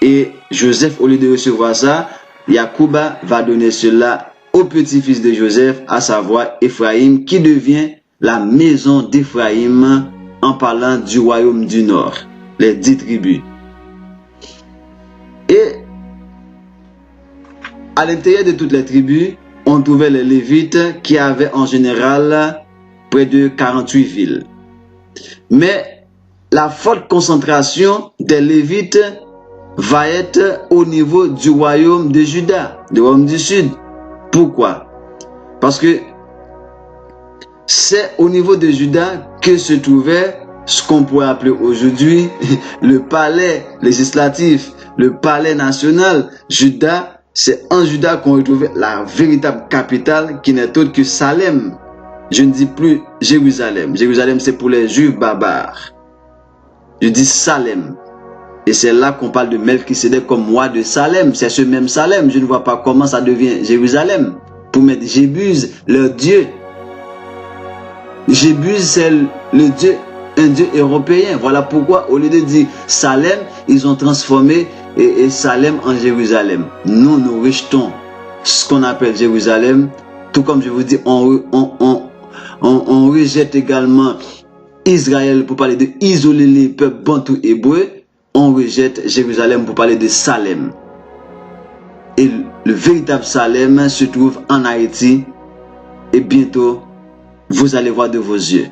Et Joseph, au lieu de recevoir ça, Yacouba va donner cela au petit-fils de Joseph, à savoir Ephraïm, qui devient la maison d'Ephraïm en parlant du royaume du nord, les 10 tribus. Et à l'intérieur de toutes les tribus, on trouvait les Lévites qui avaient en général près de 48 villes. Mais la forte concentration des Lévites va être au niveau du royaume de Juda, du royaume du sud. Pourquoi? Parce que c'est au niveau de Juda que se trouvait ce qu'on pourrait appeler aujourd'hui le palais législatif, le palais national. Juda, c'est en Juda qu'on retrouve la véritable capitale qui n'est autre que Salem. Je ne dis plus Jérusalem. Jérusalem, c'est pour les Juifs barbares. Je dis Salem. Et c'est là qu'on parle de Melchisédek comme roi de Salem. C'est ce même Salem. Je ne vois pas comment ça devient Jérusalem. Pour mettre Jébuse, leur dieu. Jébus, c'est le Dieu, un Dieu européen. Voilà pourquoi, au lieu de dire Salem, ils ont transformé Salem en Jérusalem. Nous rejetons ce qu'on appelle Jérusalem. Tout comme je vous dis, on rejette également Israël pour parler de isoler les peuples bantous hébreux. On rejette Jérusalem pour parler de Salem. Et le véritable Salem se trouve en Haïti. Et bientôt, vous allez voir de vos yeux.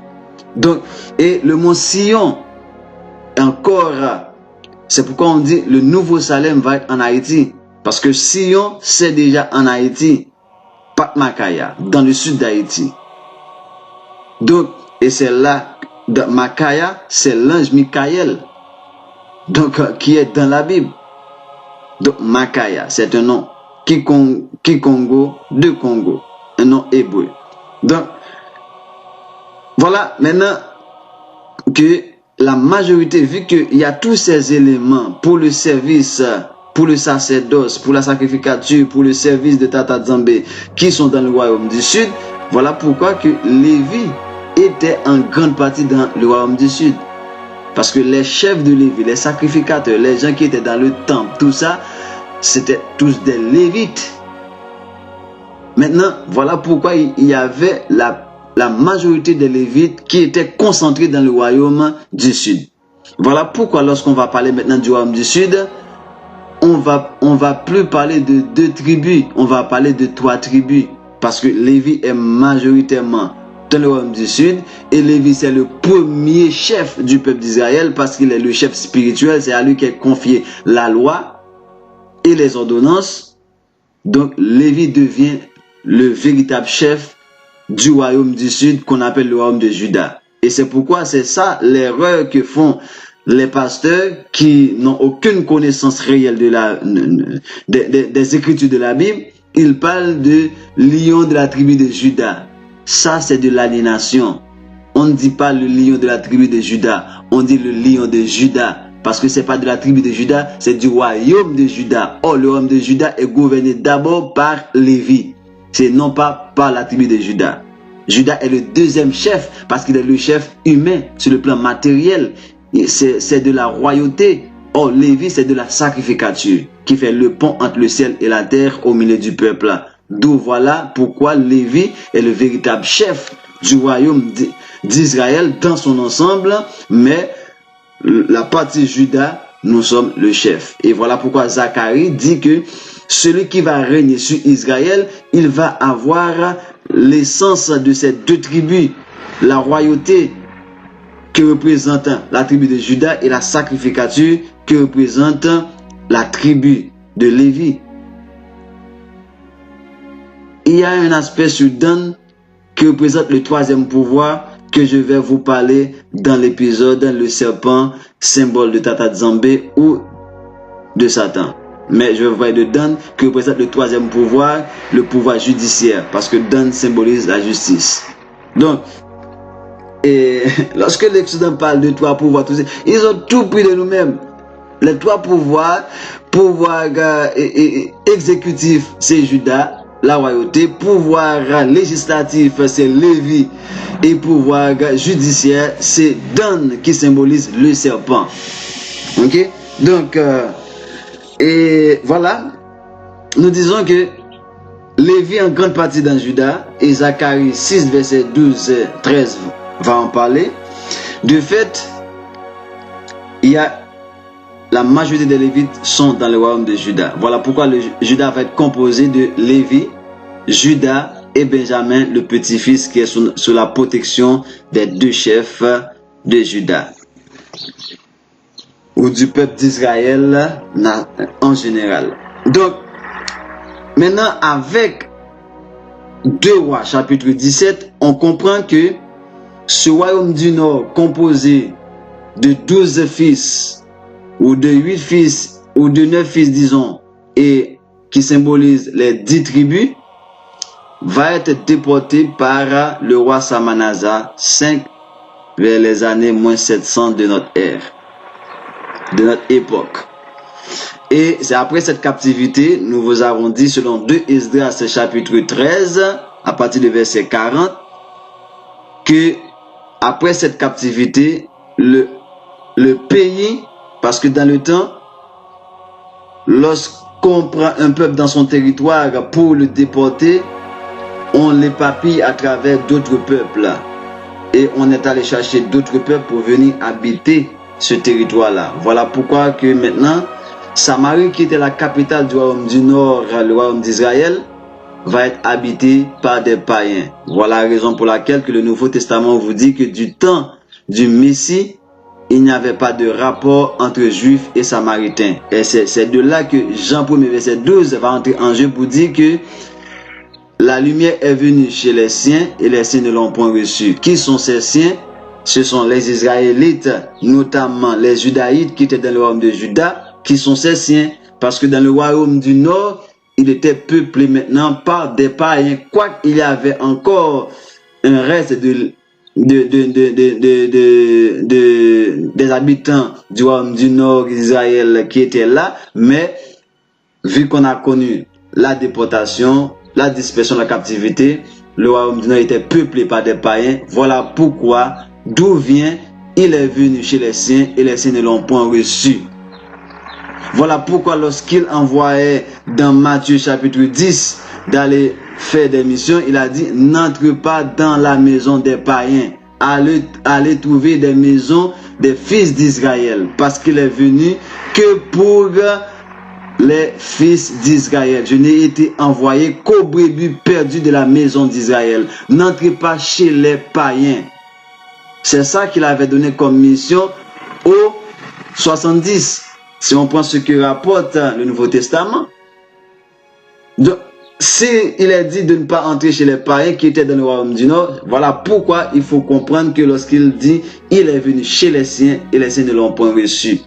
Donc, et le mont Sion, encore, c'est pourquoi on dit le nouveau Salem va être en Haïti. Parce que Sion, c'est déjà en Haïti. Patmakaya, dans le sud d'Haïti. Donc, et c'est là, dans Makaya, c'est l'ange Michael. Donc, qui est dans la Bible. Donc, Makaya, c'est un nom Kikongo de Congo. Un nom hébreu. Donc, voilà, maintenant que la majorité, vu qu'il y a tous ces éléments pour le service, pour le sacerdoce, pour la sacrificature, pour le service de Tata Zambé, qui sont dans le royaume du Sud, voilà pourquoi que Lévi était en grande partie dans le royaume du Sud. Parce que les chefs de Lévi, les sacrificateurs, les gens qui étaient dans le temple, tout ça, c'était tous des Lévites. Maintenant, voilà pourquoi il y avait la majorité des Lévites qui étaient concentrés dans le royaume du Sud. Voilà pourquoi lorsqu'on va parler maintenant du royaume du Sud, on va plus parler de 2 tribus, on va parler de 3 tribus. Parce que Lévi est majoritairement dans le royaume du Sud et Lévi c'est le premier chef du peuple d'Israël parce qu'il est le chef spirituel, c'est à lui qu'est confié la loi et les ordonnances. Donc Lévi devient le véritable chef du royaume du Sud qu'on appelle le royaume de Juda. Et c'est pourquoi c'est ça l'erreur que font les pasteurs qui n'ont aucune connaissance réelle des écritures de la Bible. Ils parlent de lion de la tribu de Juda. Ça c'est de l'aliénation. On ne dit pas le lion de la tribu de Juda, on dit le lion de Juda. Parce que c'est pas de la tribu de Juda, c'est du royaume de Juda. Or, le royaume de Juda est gouverné d'abord par Lévi. C'est non pas par la tribu de Juda. Juda est le deuxième chef parce qu'il est le chef humain sur le plan matériel. C'est de la royauté. Or, Lévi, c'est de la sacrificature qui fait le pont entre le ciel et la terre au milieu du peuple. D'où voilà pourquoi Lévi est le véritable chef du royaume d'Israël dans son ensemble. Mais la partie Juda, nous sommes le chef. Et voilà pourquoi Zacharie dit que celui qui va régner sur Israël, il va avoir l'essence de ces 2 tribus, la royauté que représente la tribu de Juda et la sacrificature que représente la tribu de Lévi. Il y a un aspect sur Dan qui représente le 3e pouvoir que je vais vous parler dans l'épisode le serpent, symbole de Tata Zambé ou de Satan. Mais je vais vous parler de Dan qui représente le 3e pouvoir, le pouvoir judiciaire, parce que Dan symbolise la justice. Donc, et lorsque l'Exode parle de 3 pouvoirs, ils ont tout pris de nous-mêmes. Les 3 pouvoirs, pouvoir exécutif, c'est Juda, la royauté, pouvoir législatif, c'est Lévi, et pouvoir judiciaire, c'est Dan qui symbolise le serpent. Ok? Donc, et voilà, nous disons que Lévi en grande partie dans Juda, et Zacharie 6, verset 12-13 va en parler. De fait, il y a la majorité des Lévites sont dans le royaume de Juda. Voilà pourquoi le Juda va être composé de Lévi, Juda et Benjamin, le petit-fils qui est sous la protection des 2 chefs de Juda. Ou du peuple d'Israël en général. Donc, maintenant avec 2 Rois, chapitre 17, on comprend que ce royaume du Nord, composé de 12 fils, ou de 8 fils, ou de 9 fils, disons, et qui symbolise les 10 tribus, va être déporté par le roi Salmanasar 5 vers les années moins 700 de notre ère, de notre époque. Et c'est après cette captivité, nous vous avons dit selon 2 Esdras chapitre 13, à partir du verset 40, que après cette captivité, le pays, parce que dans le temps, lorsqu'on prend un peuple dans son territoire pour le déporter, on l'épapille à travers d'autres peuples. Et on est allé chercher d'autres peuples pour venir habiter ce territoire-là. Voilà pourquoi que maintenant, Samarie, qui était la capitale du royaume du Nord, le royaume d'Israël, va être habité par des païens. Voilà la raison pour laquelle que le Nouveau Testament vous dit que du temps du Messie, il n'y avait pas de rapport entre Juifs et Samaritains. Et c'est de là que Jean 1 verset 12 va entrer en jeu pour dire que la lumière est venue chez les siens et les siens ne l'ont point reçue. Qui sont ces siens? Ce sont les Israélites, notamment les Judaïtes qui étaient dans le royaume de Juda, qui sont ces siens. Parce que dans le royaume du Nord, il était peuplé maintenant par des païens. Quoiqu'il y avait encore un reste des habitants du royaume du Nord d'Israël qui étaient là, mais vu qu'on a connu la déportation, la dispersion, la captivité, le royaume du Nord était peuplé par des païens. Voilà pourquoi, d'où vient, il est venu chez les siens et les siens ne l'ont point reçu. Voilà pourquoi lorsqu'il envoyait dans Matthieu chapitre 10 d'aller faire des missions, il a dit: n'entre pas dans la maison des païens, allez trouver des maisons des fils d'Israël, parce qu'il est venu que pour les fils d'Israël. Je n'ai été envoyé qu'aux brebis perdues de la maison d'Israël. N'entrez pas chez les païens. C'est ça qu'il avait donné comme mission aux 70. Si on prend ce que rapporte le Nouveau Testament. Donc, si il est dit de ne pas entrer chez les païens qui étaient dans le royaume du Nord, voilà pourquoi il faut comprendre que lorsqu'il dit il est venu chez les siens et les siens ne l'ont point reçu.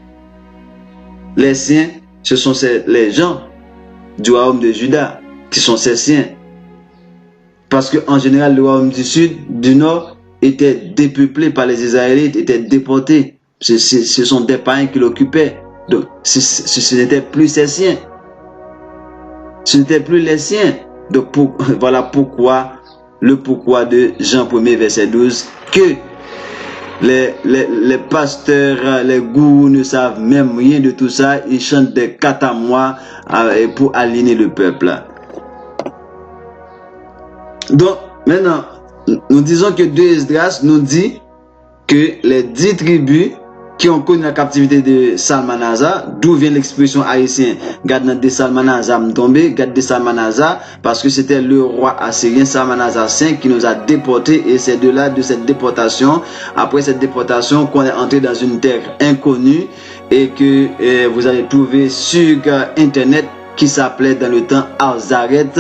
Les siens, ce sont les gens du royaume de Juda qui sont ces siens. Parce qu'en général, le royaume du Sud, du Nord, était dépeuplé par les Israélites, était déporté. Ce sont des païens qui l'occupaient. Donc, ce n'était plus ses siens. Ce n'était plus les siens. Donc, voilà pourquoi, le pourquoi de Jean 1 verset 12, que les pasteurs, les gourous ne savent même rien de tout ça. Ils chantent des catamois pour aligner le peuple. Donc, maintenant, nous disons que 2 Esdras nous dit que les 10 tribus qui ont connu la captivité de Salmanassar, d'où vient l'expression haïtienne Gad de Salmanassar tombé, Gad de Salmanassar, parce que c'était le roi assyrien Salmanassar V qui nous a déportés, et c'est de là, de cette déportation, après cette déportation, qu'on est entré dans une terre inconnue et que vous allez trouver sur internet, qui s'appelait dans le temps Azaret,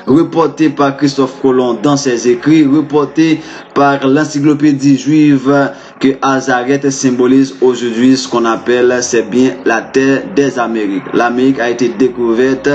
reporté par Christophe Colomb dans ses écrits, reporté par l'encyclopédie juive, que Azaret symbolise aujourd'hui ce qu'on appelle, c'est bien la terre des Amériques. L'Amérique a été découverte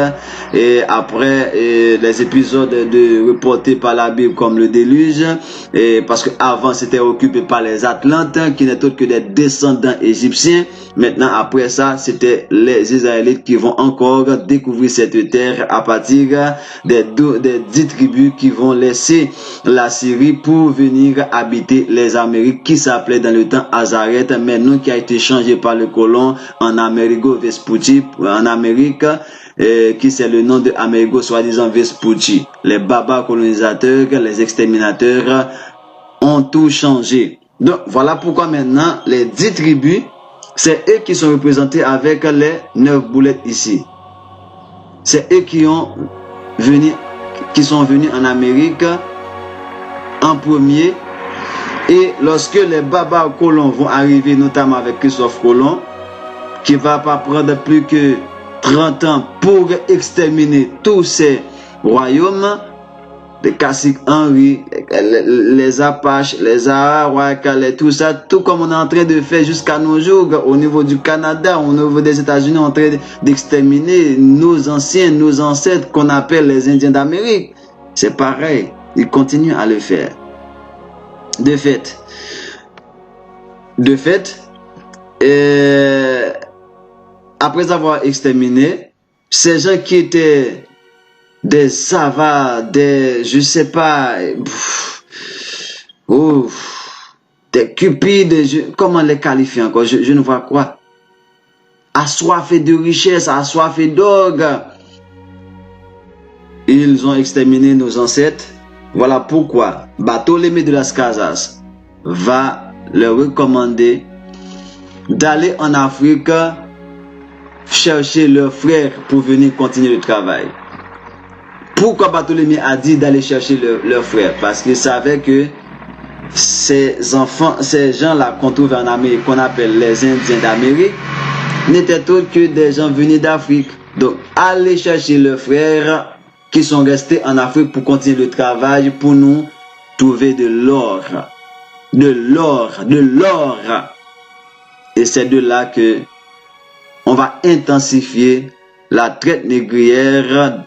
et après les épisodes reportés par la Bible comme le déluge, et parce que avant c'était occupé par les Atlantes qui n'est autre que des descendants égyptiens. Maintenant après ça, c'était les Israélites qui vont encore découvrir cette terre à partir des 10 tribus qui vont laisser la Syrie pour venir habiter les Amériques, qui s'appelait dans le temps Azaret, mais non, qui a été changé par le colon en Amerigo Vespucci en Amérique, qui c'est le nom de Amerigo soi-disant Vespucci. Les barbares colonisateurs, les exterminateurs ont tout changé. Donc voilà pourquoi maintenant les 10 tribus, c'est eux qui sont représentés avec les 9 boulettes ici. C'est eux qui sont venus en Amérique en premier. Et lorsque les barbares colons vont arriver, notamment avec Christophe Colomb, qui va pas prendre plus que 30 ans pour exterminer tous ces royaumes, les Caciques Henri, les Apaches, les Arawaks, tout ça, tout comme on est en train de faire jusqu'à nos jours au niveau du Canada, au niveau des États-Unis, on est en train d'exterminer nos anciens, nos ancêtres qu'on appelle les Indiens d'Amérique. C'est pareil, ils continuent à le faire. De fait, après avoir exterminé ces gens qui étaient des savanes, je sais pas, Ouf, des cupides, comment les qualifier encore? Je ne vois quoi. Assoiffés de richesse, assoiffés d'orgue. Ils ont exterminé nos ancêtres. Voilà pourquoi Bartholomé de las Casas va leur recommander d'aller en Afrique chercher leurs frères pour venir continuer le travail. Pourquoi Bartholomé a dit d'aller chercher leurs frères? Parce qu'il savait que ces enfants, ces gens-là qu'on trouve en Amérique, qu'on appelle les Indiens d'Amérique, n'étaient autres que des gens venus d'Afrique. Donc, aller chercher leurs frères qui sont restés en Afrique pour continuer le travail, pour nous trouver de l'or. De l'or, de l'or. Et c'est de là que on va intensifier la traite négrière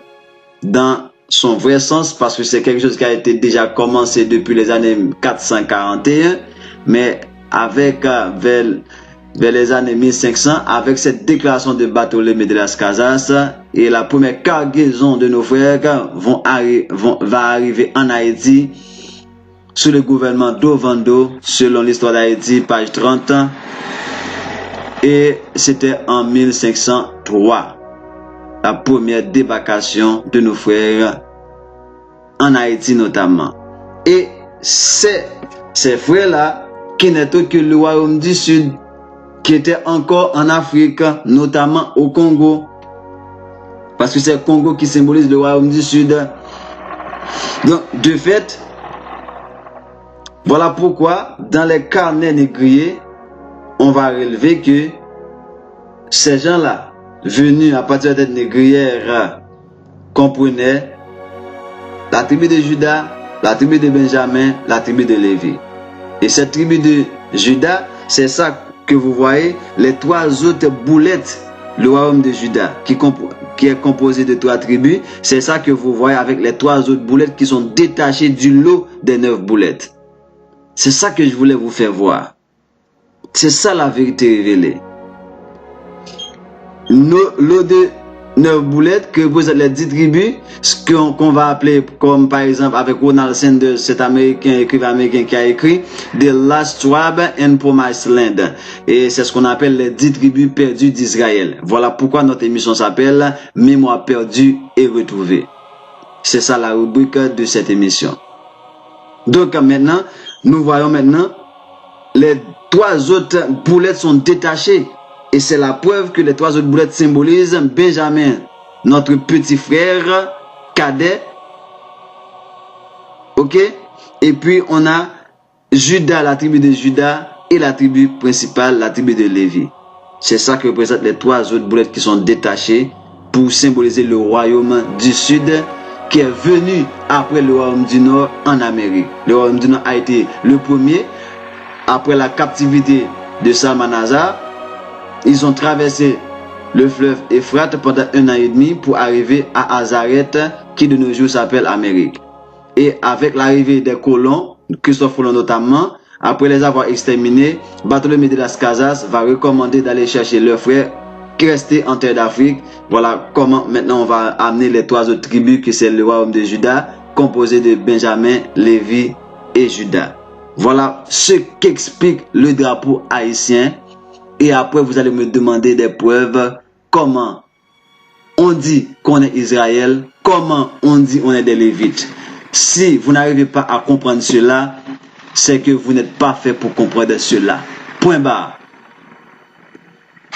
dans son vrai sens, parce que c'est quelque chose qui a été déjà commencé depuis les années 441, mais avec vers les années 1500, avec cette déclaration de Bartholomé de las Casas, et la première cargaison de nos frères va arriver en Haïti sous le gouvernement d'Ovando, selon l'histoire d'Haïti, page 30, et c'était en 1503, la première débarcation de nos frères en Haïti notamment. Et ces frères-là, qui n'est autre que le royaume du Sud, qui était encore en Afrique, notamment au Congo, parce que c'est le Congo qui symbolise le royaume du Sud. Donc, de fait, voilà pourquoi, dans les carnets négriers, on va relever que ces gens-là, venus à partir de cette négrière, comprenaient la tribu de Juda, la tribu de Benjamin, la tribu de Lévi. Et cette tribu de Juda, c'est ça que vous voyez, les trois autres boulettes, le royaume de Juda, qui est composé de trois tribus, c'est ça que vous voyez avec les trois autres boulettes qui sont détachées du lot des 9 boulettes. C'est ça que je voulais vous faire voir. C'est ça la vérité révélée. L'eau de 9 boulettes que vous êtes les 10 tribus, ce qu'on va appeler, comme par exemple avec Ronald Sanders, cet écrivain américain qui a écrit The Last Tribe and Promised Land. Et c'est ce qu'on appelle les 10 tribus perdues d'Israël. Voilà pourquoi notre émission s'appelle Mémoire perdue et retrouvée. C'est ça la rubrique de cette émission. Donc maintenant, nous voyons maintenant les 3 autres boulettes sont détachées. Et c'est la preuve que les 3 autres boulettes symbolisent Benjamin, notre petit frère cadet. Ok? Et puis on a Juda, la tribu de Juda, et la tribu principale, la tribu de Lévi. C'est ça que représentent les 3 autres boulettes qui sont détachées pour symboliser le royaume du Sud qui est venu après le royaume du Nord en Amérique. Le royaume du Nord a été le premier après la captivité de Salmanasar. Ils ont traversé le fleuve Euphrate pendant 1 an et demi pour arriver à Azareth, qui de nos jours s'appelle Amérique. Et avec l'arrivée des colons, Christophe Colomb notamment, après les avoir exterminés, Bartholomé de las Casas va recommander d'aller chercher leurs frères qui restaient en terre d'Afrique. Voilà comment maintenant on va amener les 3 autres tribus, que c'est le royaume de Juda, composé de Benjamin, Lévi et Juda. Voilà ce qu'explique le drapeau haïtien. Et après, vous allez me demander des preuves. Comment on dit qu'on est Israël? Comment on dit on est des Lévites? Si vous n'arrivez pas à comprendre cela, c'est que vous n'êtes pas fait pour comprendre cela. Point barre.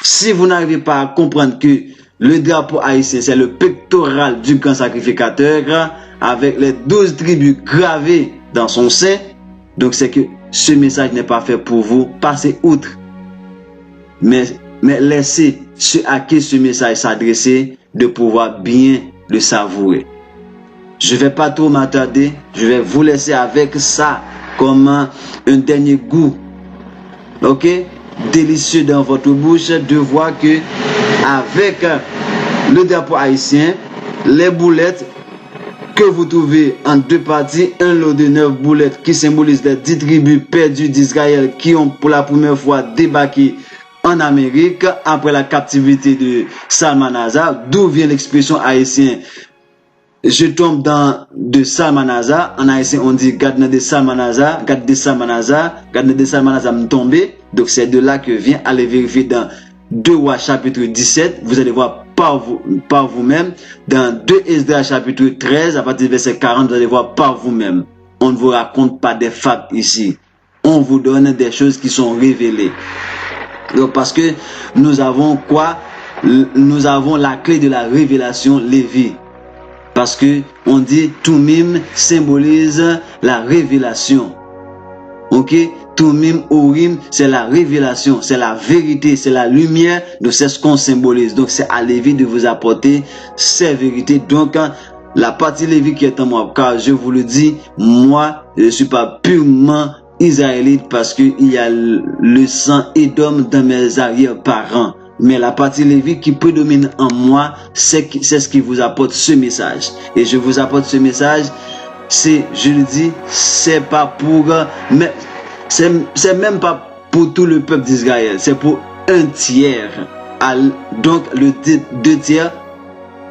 Si vous n'arrivez pas à comprendre que le drapeau haïtien, c'est le pectoral du grand sacrificateur, avec les 12 tribus gravées dans son sein, donc c'est que ce message n'est pas fait pour vous. Passez outre. Mais laissez ceux à qui ce message s'adresser de pouvoir bien le savourer. Je ne vais pas trop m'attarder, je vais vous laisser avec ça comme un dernier goût, ok, délicieux dans votre bouche, de voir que avec le drapeau haïtien, les boulettes que vous trouvez en 2 parties, un lot de 9 boulettes qui symbolisent les 10 tribus perdues d'Israël qui ont pour la première fois débarqué en Amérique après la captivité de Salmanasar, d'où vient l'expression haïtienne je tombe dans de Salmanaza. En haïtien, on dit garde de Salmanaza, garde de Salmanaza, garde de Salmanaza me tomber. Donc c'est de là que vient aller vérifier dans 2 Rois chapitre 17. Vous allez voir par vous-même. Dans 2 Esdras chapitre 13, à partir du verset 40, vous allez voir par vous-même. On ne vous raconte pas des fables ici. On vous donne des choses qui sont révélées. Donc parce que nous avons quoi? Nous avons la clé de la révélation Lévi. Parce que on dit Tumim symbolise la révélation. Ok? Tumim, Urim, c'est la révélation, c'est la vérité, c'est la lumière. Donc c'est ce qu'on symbolise. Donc c'est à Lévi de vous apporter ces vérités. Donc la partie Lévi qui est en moi, car je vous le dis, moi je ne suis pas purement israélite parce qu'il y a le sang Édom dans mes arrière-parents. Mais la partie Lévi qui prédomine en moi, c'est ce qui vous apporte ce message. Et je vous apporte ce message, je le dis, c'est pas pour, mais c'est même pas pour tout le peuple d'Israël, c'est pour un tiers. Donc le 2 tiers,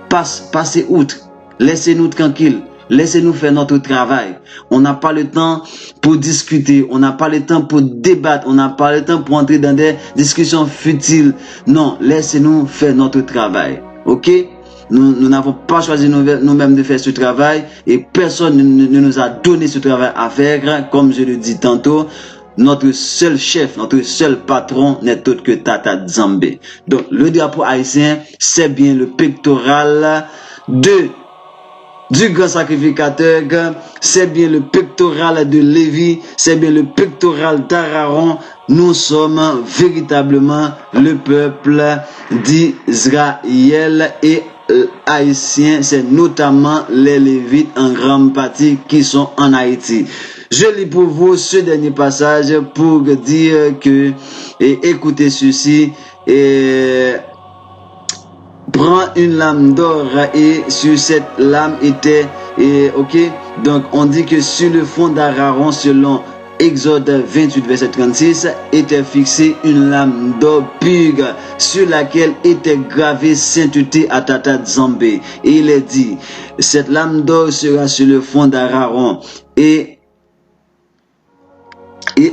passez outre, laissez-nous tranquilles. Laissez-nous faire notre travail. On n'a pas le temps pour discuter. On n'a pas le temps pour débattre. On n'a pas le temps pour entrer dans des discussions futiles. Non, laissez-nous faire notre travail. Ok? Nous n'avons pas choisi nous-mêmes de faire ce travail et personne ne nous a donné ce travail à faire. Comme je le dis tantôt, notre seul chef, notre seul patron n'est autre que Tata Nzambe. Donc, le drapeau haïtien, c'est bien le pectoral du grand sacrificateur, c'est bien le pectoral de Lévi, c'est bien le pectoral d'Aaron. Nous sommes véritablement le peuple d'Israël et haïtien, c'est notamment les Lévites en grande partie qui sont en Haïti. Je lis pour vous ce dernier passage pour dire que, écoutez ceci, prends une lame d'or et sur cette lame était, ok, donc on dit que sur le fond d'Aaron, selon Exode 28 verset 36, était fixée une lame d'or pure sur laquelle était gravée sainteté à Tata Nzambe. Et il est dit, cette lame d'or sera sur le fond d'Aaron et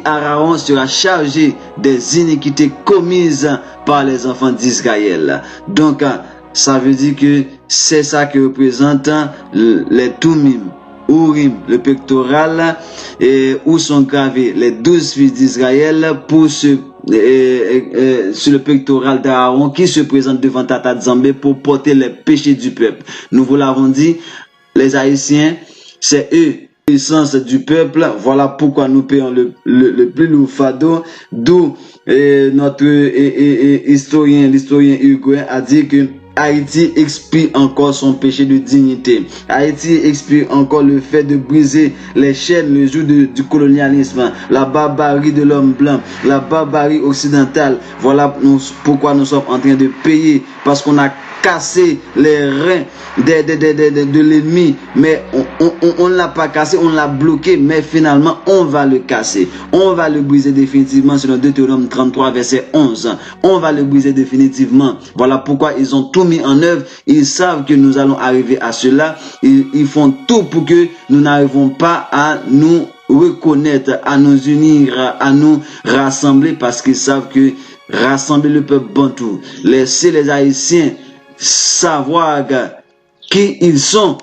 Aaron sera chargé des iniquités commises par les enfants d'Israël. Donc, ça veut dire que c'est ça que représente les Tumim, Urim, le pectoral, et où sont gravés les 12 fils d'Israël pour sur le pectoral d'Aaron qui se présente devant Tata Nzambe pour porter les péchés du peuple. Nous vous l'avons dit, les Haïtiens, c'est eux puissance du peuple. Voilà pourquoi nous payons le plus lourd fardeau, d'où notre l'historien Hugo a dit que Haïti expie encore son péché de dignité. Haïti expie encore le fait de briser les chaînes le jour du colonialisme, la barbarie de l'homme blanc, la barbarie occidentale. Voilà pourquoi nous sommes en train de payer, parce qu'on a cassé les reins de l'ennemi, mais on ne l'a pas cassé, on l'a bloqué, mais finalement on va le casser, on va le briser définitivement selon Deutéronome 33 verset 11, on va le briser définitivement. Voilà pourquoi ils ont tout mis en œuvre, ils savent que nous allons arriver à cela, ils font tout pour que nous n'arrivons pas à nous reconnaître, à nous unir, à nous rassembler, parce qu'ils savent que rassembler le peuple bantou, laisser les Haïtiens savoir qui ils sont,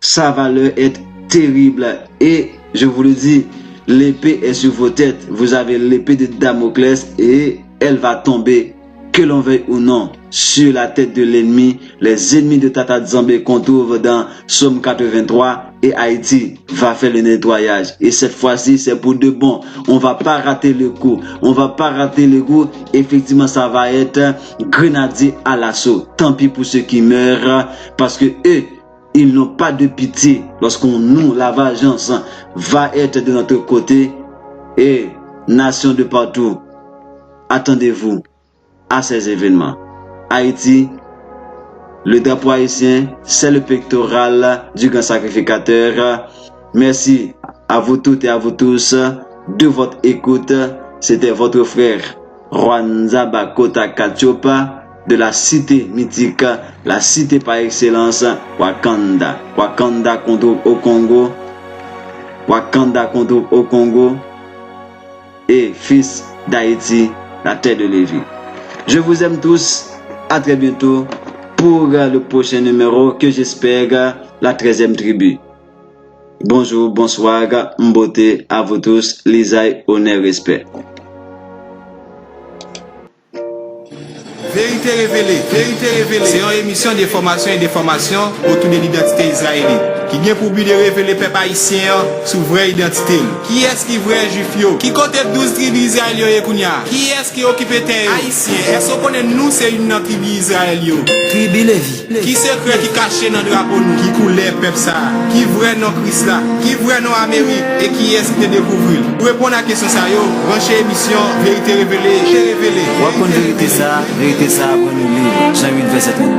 ça va leur être terrible. Et je vous le dis, l'épée est sur vos têtes. Vous avez l'épée de Damoclès et elle va tomber, que l'on veuille ou non, sur la tête de l'ennemi. Les ennemis de Tata Nzambe qu'on trouve dans Somme 83, et Haïti va faire le nettoyage. Et cette fois-ci, c'est pour de bon. On va pas rater le coup. On va pas rater le coup. Effectivement, ça va être grenadier à l'assaut. Tant pis pour ceux qui meurent, parce que eux, ils n'ont pas de pitié. La vengeance va être de notre côté. Et nations de partout, attendez-vous à ces événements. Haïti, le drapeau haïtien, c'est le pectoral du grand sacrificateur. Merci à vous toutes et à vous tous de votre écoute. C'était votre frère Rwanza Bakota Kachopa de la cité mythique, la cité par excellence, Wakanda. Wakanda contre au Congo. Wakanda contre au Congo. Et fils d'Haïti, la terre de Lévi. Je vous aime tous. À très bientôt pour le prochain numéro que j'espère la 13e tribu. Bonjour, bonsoir, mbote à vous tous, lisaï, honneur, respect. Vérité révélée, c'est une émission d'information et d'information autour de l'identité israélienne qui vient pour but de révéler le peuple haïtien sur vraie identité. Qui est-ce qui est vrai juif yo? Qui compte 12 tribus israéliennes et qui est-ce qui occupe terre haïtien? Est-ce qu'on connaît nous c'est une tribu israélienne? Tribu Lévi. Qui secret qui caché dans le drapeau nous? Qui coulait peuple ça? Qui vrai non Christ là? Qui vrai non Amérique? Et qui est-ce qui te découvre? Pour répondre à la question ça yo, branchez émission Vérité révélée, Wapon vérité ça, après nous livre, Jean 8 verset 1.